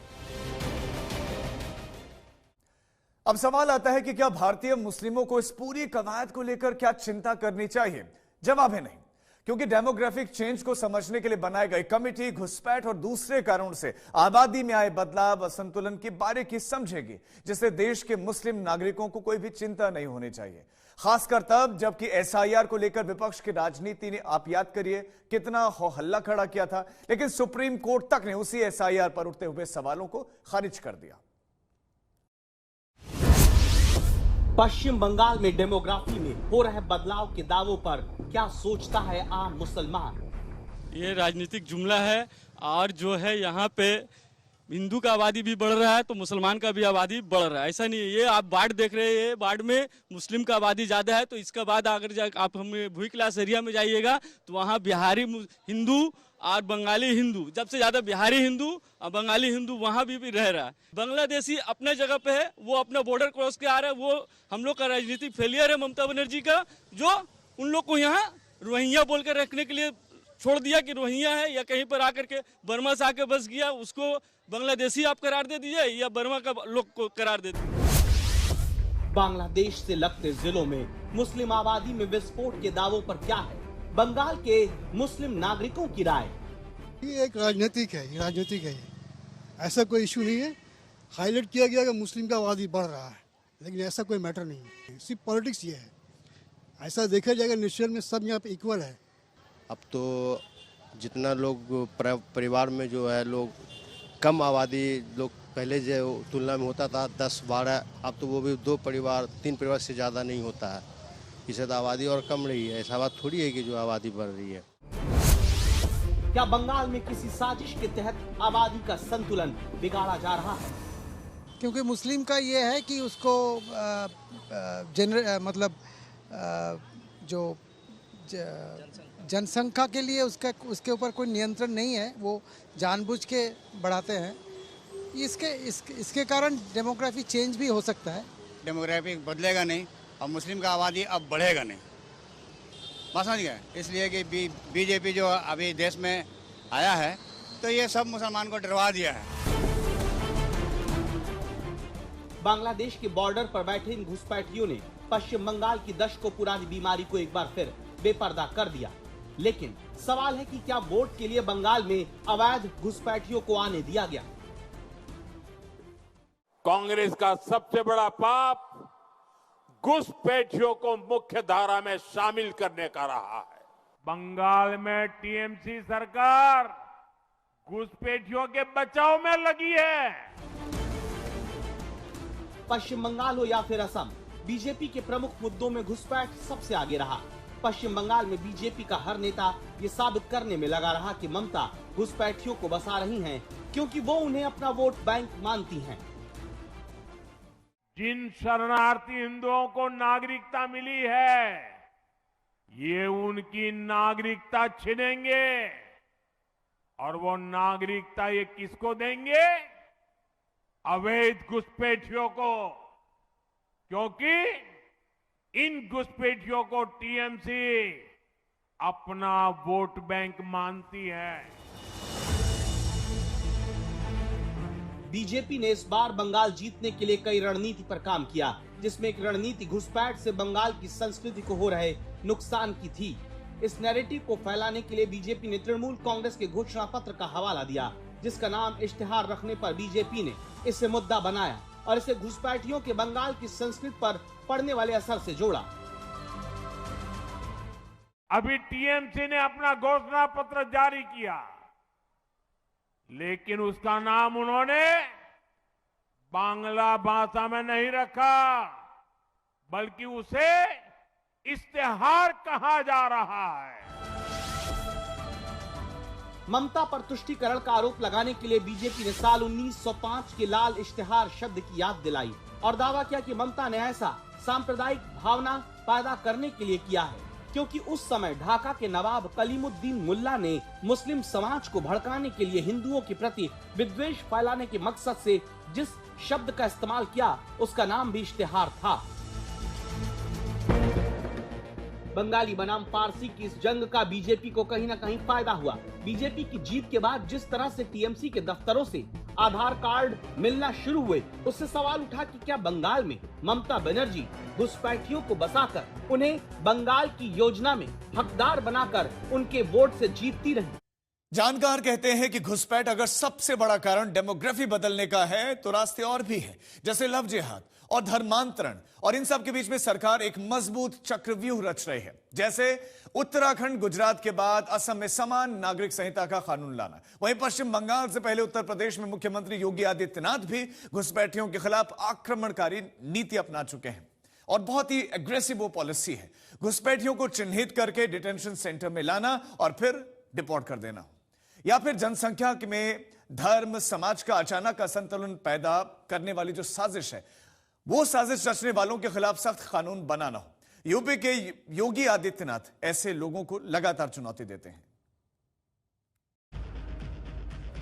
अब सवाल आता है कि क्या भारतीय मुस्लिमों को इस पूरी कवायद को लेकर क्या चिंता करनी चाहिए? जवाब है नहीं, क्योंकि डेमोग्राफिक चेंज को समझने के लिए बनाई गई कमेटी घुसपैठ और दूसरे कारणों से आबादी में आए बदलाव, असंतुलन की बारीकी समझेगी, जिससे देश के मुस्लिम नागरिकों को कोई भी चिंता नहीं होनी चाहिए। खासकर तब जबकि एसआईआर को लेकर विपक्ष की राजनीति ने, आप याद करिए, कितना हो हल्ला खड़ा किया था, लेकिन सुप्रीम कोर्ट तक ने उसी एसआईआर पर उठते हुए सवालों को खारिज कर दिया। पश्चिम बंगाल में डेमोग्राफी में हो रहे बदलाव के दावों पर क्या सोचता है आम मुसलमान? ये राजनीतिक जुमला है, और जो है यहाँ पे हिंदू का आबादी भी बढ़ रहा है तो मुसलमान का भी आबादी बढ़ रहा है। ऐसा नहीं है, ये आप बाढ़ देख रहे हैं, बाढ़ में मुस्लिम का आबादी ज्यादा है, तो इसके बाद अगर आप हम भूई क्लास एरिया में जाइएगा तो वहाँ बिहारी हिंदू और बंगाली हिंदू, जब से ज्यादा बिहारी हिंदू और बंगाली हिंदू वहाँ भी रह रहा है। बांग्लादेशी अपने जगह पे है, वो अपना बॉर्डर क्रॉस के आ रहा है। वो हम लोग का राजनीतिक फेलियर है ममता बनर्जी का, जो उन लोग को यहाँ रोहिंग्या बोल कर रखने के लिए छोड़ दिया कि रोहिंग्या है, या कहीं पर आकर के बर्मा से आके बस गया, उसको बांग्लादेशी आप करार दे दीजिए या बर्मा का लोग को करार दे दीजिए। बांग्लादेश से लगते जिलों में मुस्लिम आबादी में विस्फोट के दावों पर क्या है बंगाल के मुस्लिम नागरिकों की राय? ये एक राजनीतिक है, ऐसा कोई इशू नहीं है। हाईलाइट किया गया कि मुस्लिम का आबादी बढ़ रहा है, लेकिन ऐसा कोई मैटर नहीं है, सिर्फ पॉलिटिक्स ये है। ऐसा देखा जाएगा नेशन में सब यहाँ पे इक्वल है। अब तो जितना लोग परिवार में जो है लोग कम आबादी लोग पहले जो तुलना में होता था 10-12, अब तो वो भी 2 परिवार 3 परिवार से ज़्यादा नहीं होता है। इससे तो आबादी और कम रही है, ऐसा बात थोड़ी है कि जो आबादी बढ़ रही है। क्या बंगाल में किसी साजिश के तहत आबादी का संतुलन बिगाड़ा जा रहा है? क्योंकि मुस्लिम का ये है कि उसको जो जनसंख्या के लिए उसके ऊपर कोई नियंत्रण नहीं है, वो जानबूझ के बढ़ाते हैं। इसके कारण डेमोग्राफी चेंज भी हो सकता है। डेमोग्राफी बदलेगा नहीं और मुस्लिम का आबादी अब बढ़ेगा नहीं, बात समझ गए। इसलिए कि बीजेपी जो अभी देश में आया है तो ये सब मुसलमान को डरवा दिया है। बांग्लादेश के बॉर्डर पर बैठे इन घुसपैठियों ने पश्चिम बंगाल की दशकों को पुरानी बीमारी को एक बार फिर बेपर्दा कर दिया। लेकिन सवाल है कि क्या वोट के लिए बंगाल में अवैध घुसपैठियों को आने दिया गया? कांग्रेस का सबसे बड़ा पाप घुसपैठियों को मुख्य धारा में शामिल करने का रहा है। बंगाल में टीएमसी सरकार घुसपैठियों के बचाव में लगी है। पश्चिम बंगाल हो या फिर असम, बीजेपी के प्रमुख मुद्दों में घुसपैठ सबसे आगे रहा। पश्चिम बंगाल में बीजेपी का हर नेता ये साबित करने में लगा रहा कि ममता घुसपैठियों को बसा रही हैं, क्योंकि वो उन्हें अपना वोट बैंक मानती हैं। जिन शरणार्थी हिंदुओं को नागरिकता मिली है, ये उनकी नागरिकता छीनेंगे, और वो नागरिकता ये किसको देंगे? अवैध घुसपैठियों को, क्योंकि इन घुसपैठियों को टीएमसी अपना वोट बैंक मानती है। बीजेपी ने इस बार बंगाल जीतने के लिए कई रणनीति पर काम किया, जिसमें एक रणनीति घुसपैठ से बंगाल की संस्कृति को हो रहे नुकसान की थी। इस नैरेटिव को फैलाने के लिए बीजेपी ने तृणमूल कांग्रेस के घोषणा पत्र का हवाला दिया, जिसका नाम इश्तिहार रखने पर बीजेपी ने इसे मुद्दा बनाया और इसे घुसपैठियों के बंगाल की संस्कृति पर पड़ने वाले असर से जोड़ा। अभी टीएमसी ने अपना घोषणा पत्र जारी किया, लेकिन उसका नाम उन्होंने बांग्ला भाषा में नहीं रखा, बल्कि उसे इश्तेहार कहा जा रहा है। ममता पर तुष्टीकरण का आरोप लगाने के लिए बीजेपी ने साल 1905 के लाल इश्तेहार शब्द की याद दिलाई और दावा किया कि ममता ने ऐसा सांप्रदायिक भावना पैदा करने के लिए किया है, क्योंकि उस समय ढाका के नवाब कलीमुद्दीन मुल्ला ने मुस्लिम समाज को भड़काने के लिए हिंदुओं के प्रति विद्वेष फैलाने के मकसद से जिस शब्द का इस्तेमाल किया उसका नाम भी इश्तेहार था। बंगाली बनाम पारसी की इस जंग का बीजेपी को कहीं न कहीं फायदा हुआ। बीजेपी की जीत के बाद जिस तरह से टीएमसी के दफ्तरों से आधार कार्ड मिलना शुरू हुए, उससे सवाल उठा कि क्या बंगाल में ममता बनर्जी घुसपैठियों को बसाकर उन्हें बंगाल की योजना में हकदार बनाकर उनके वोट से जीतती रही। जानकार कहते हैं कि घुसपैठ अगर सबसे बड़ा कारण डेमोग्राफी बदलने का है तो रास्ते और भी हैं, जैसे लव जिहाद और धर्मांतरण, और इन सब के बीच में सरकार एक मजबूत चक्रव्यूह रच रही है, जैसे उत्तराखंड गुजरात के बाद असम में समान नागरिक संहिता का कानून लाना। वहीं पश्चिम बंगाल से पहले उत्तर प्रदेश में मुख्यमंत्री योगी आदित्यनाथ भी घुसपैठियों के खिलाफ आक्रमणकारी नीति अपना चुके हैं और बहुत ही एग्रेसिव वो पॉलिसी है, घुसपैठियों को चिन्हित करके डिटेंशन सेंटर में लाना और फिर डिपोर्ट कर देना, या फिर जनसंख्या में धर्म समाज का अचानक असंतुलन पैदा करने वाली जो साजिश है, वो साजिश रचने वालों के खिलाफ सख्त कानून बनाना हो। यूपी के योगी आदित्यनाथ ऐसे लोगों को लगातार चुनौती देते हैं।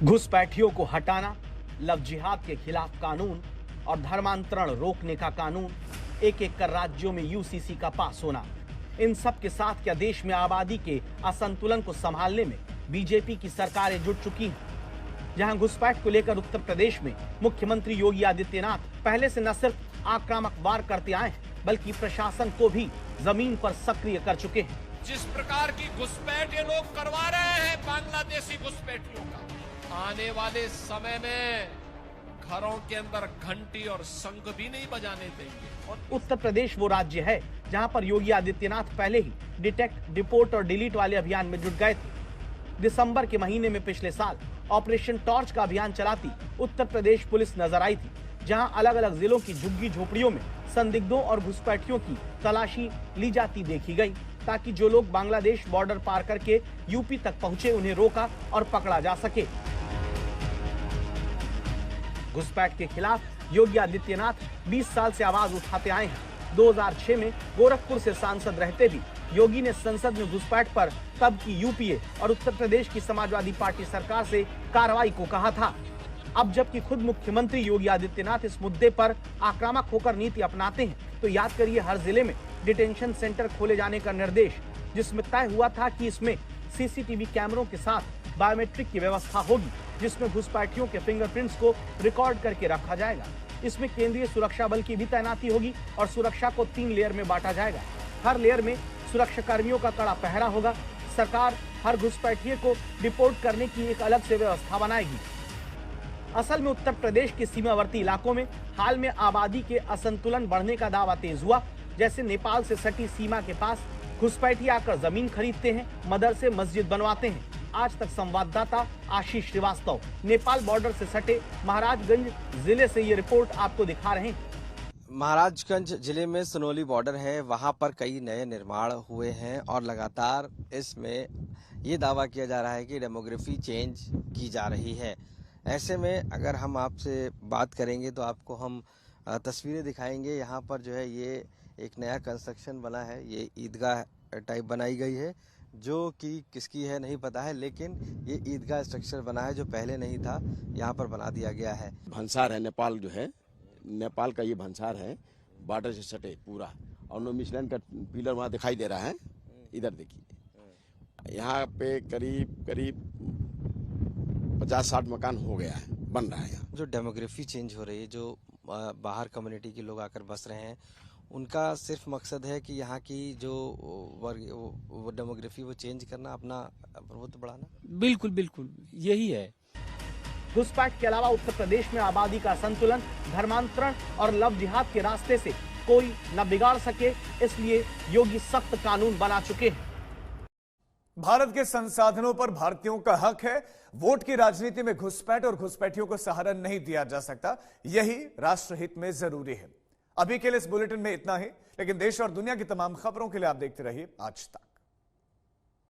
घुसपैठियों को हटाना, लव जिहाद के खिलाफ कानून और धर्मांतरण रोकने का कानून, एक एक कर राज्यों में यूसीसी का पास होना, इन सब के साथ क्या देश में आबादी के असंतुलन को संभालने में बीजेपी की सरकारें जुट चुकी हैं। जहां घुसपैठ को लेकर उत्तर प्रदेश में मुख्यमंत्री योगी आदित्यनाथ पहले से न सिर्फ आक्रामक वार करते आए हैं, बल्कि प्रशासन को भी जमीन पर सक्रिय कर चुके हैं। जिस प्रकार की घुसपैठ ये लोग करवा रहे हैं बांग्लादेशी घुसपैठियों का, आने वाले समय में घरों के अंदर घंटी और शंख भी नहीं बजाने देंगे। और उत्तर प्रदेश वो राज्य है जहां पर योगी आदित्यनाथ पहले ही डिटेक्ट, डिपोर्ट और डिलीट वाले अभियान में जुट गए थे। दिसंबर के महीने में पिछले साल ऑपरेशन टॉर्च का अभियान चलाती उत्तर प्रदेश पुलिस नजर आई थी, जहां अलग अलग जिलों की झुग्गी झोपड़ियों में संदिग्धों और घुसपैठियों की तलाशी ली जाती देखी गई, ताकि जो लोग बांग्लादेश बॉर्डर पार करके यूपी तक पहुंचे उन्हें रोका और पकड़ा जा सके। घुसपैठ के खिलाफ योगी आदित्यनाथ 20 साल से आवाज उठाते आए हैं। 2006 में गोरखपुर से सांसद रहते भी योगी ने संसद में घुसपैठ पर तब की यूपीए और उत्तर प्रदेश की समाजवादी पार्टी सरकार से कार्रवाई को कहा था। अब जबकि खुद मुख्यमंत्री योगी आदित्यनाथ इस मुद्दे पर आक्रामक होकर नीति अपनाते हैं, तो याद करिए हर जिले में डिटेंशन सेंटर खोले जाने का निर्देश, जिसमें तय हुआ था कि इसमें सीसीटीवी कैमरों के साथ बायोमेट्रिक की व्यवस्था होगी, जिसमें घुसपैठियों के फिंगरप्रिंट्स को रिकॉर्ड करके रखा जाएगा। इसमें केंद्रीय सुरक्षा बल की भी तैनाती होगी और सुरक्षा को 3 लेयर में बांटा जाएगा। हर लेयर में सुरक्षा कर्मियों का कड़ा पहरा होगा। सरकार हर घुसपैठिए को डिपोर्ट करने की एक अलग से व्यवस्था बनाएगी। असल में उत्तर प्रदेश के सीमावर्ती इलाकों में हाल में आबादी के असंतुलन बढ़ने का दावा तेज हुआ। जैसे नेपाल से सटी सीमा के पास घुसपैठी आकर जमीन खरीदते हैं, मदरसे मस्जिद बनवाते हैं। आज तक संवाददाता आशीष श्रीवास्तव नेपाल बॉर्डर से सटे महाराजगंज जिले से ये रिपोर्ट आपको दिखा रहे हैं। महाराजगंज जिले में सोनोली बॉर्डर है, वहां पर कई नए निर्माण हुए हैं और लगातार इसमें ये दावा किया जा रहा है कि डेमोग्राफी चेंज की जा रही है। ऐसे में अगर हम आपसे बात करेंगे तो आपको हम तस्वीरें दिखाएंगे। यहाँ पर जो है ये एक नया कंस्ट्रक्शन बना है, ये ईदगाह टाइप बनाई गई है, जो कि किसकी है नहीं पता है, लेकिन ये ईदगाह स्ट्रक्चर बना है जो पहले नहीं था, यहाँ पर बना दिया गया है। भंसार है, नेपाल जो है, नेपाल का ये भंसार है, बॉर्डर से सटे पूरा, और नो मिशलन का पिलर वहाँ दिखाई दे रहा है। इधर देखिए, यहाँ पे करीब 50-60 मकान हो गया है, बन रहा है। जो डेमोग्राफी चेंज हो रही है, जो बाहर कम्युनिटी के लोग आकर बस रहे हैं, उनका सिर्फ मकसद है कि यहाँ की जो वो डेमोग्राफी वो चेंज करना, अपना प्रभुत्व बढ़ाना। बिल्कुल बिल्कुल यही है। घुसपैठ के अलावा उत्तर प्रदेश में आबादी का संतुलन, धर्मांतरण और लव जिहाद के रास्ते से कोई न बिगाड़ सके, इसलिए योगी सख्त कानून बना चुके हैं। भारत के संसाधनों पर भारतीयों का हक है। वोट की राजनीति में घुसपैठ और घुसपैठियों को सहारा नहीं दिया जा सकता। यही राष्ट्रहित में जरूरी है। अभी के लिए इस बुलेटिन में इतना ही, लेकिन देश और दुनिया की तमाम खबरों के लिए आप देखते रहिए आज तक।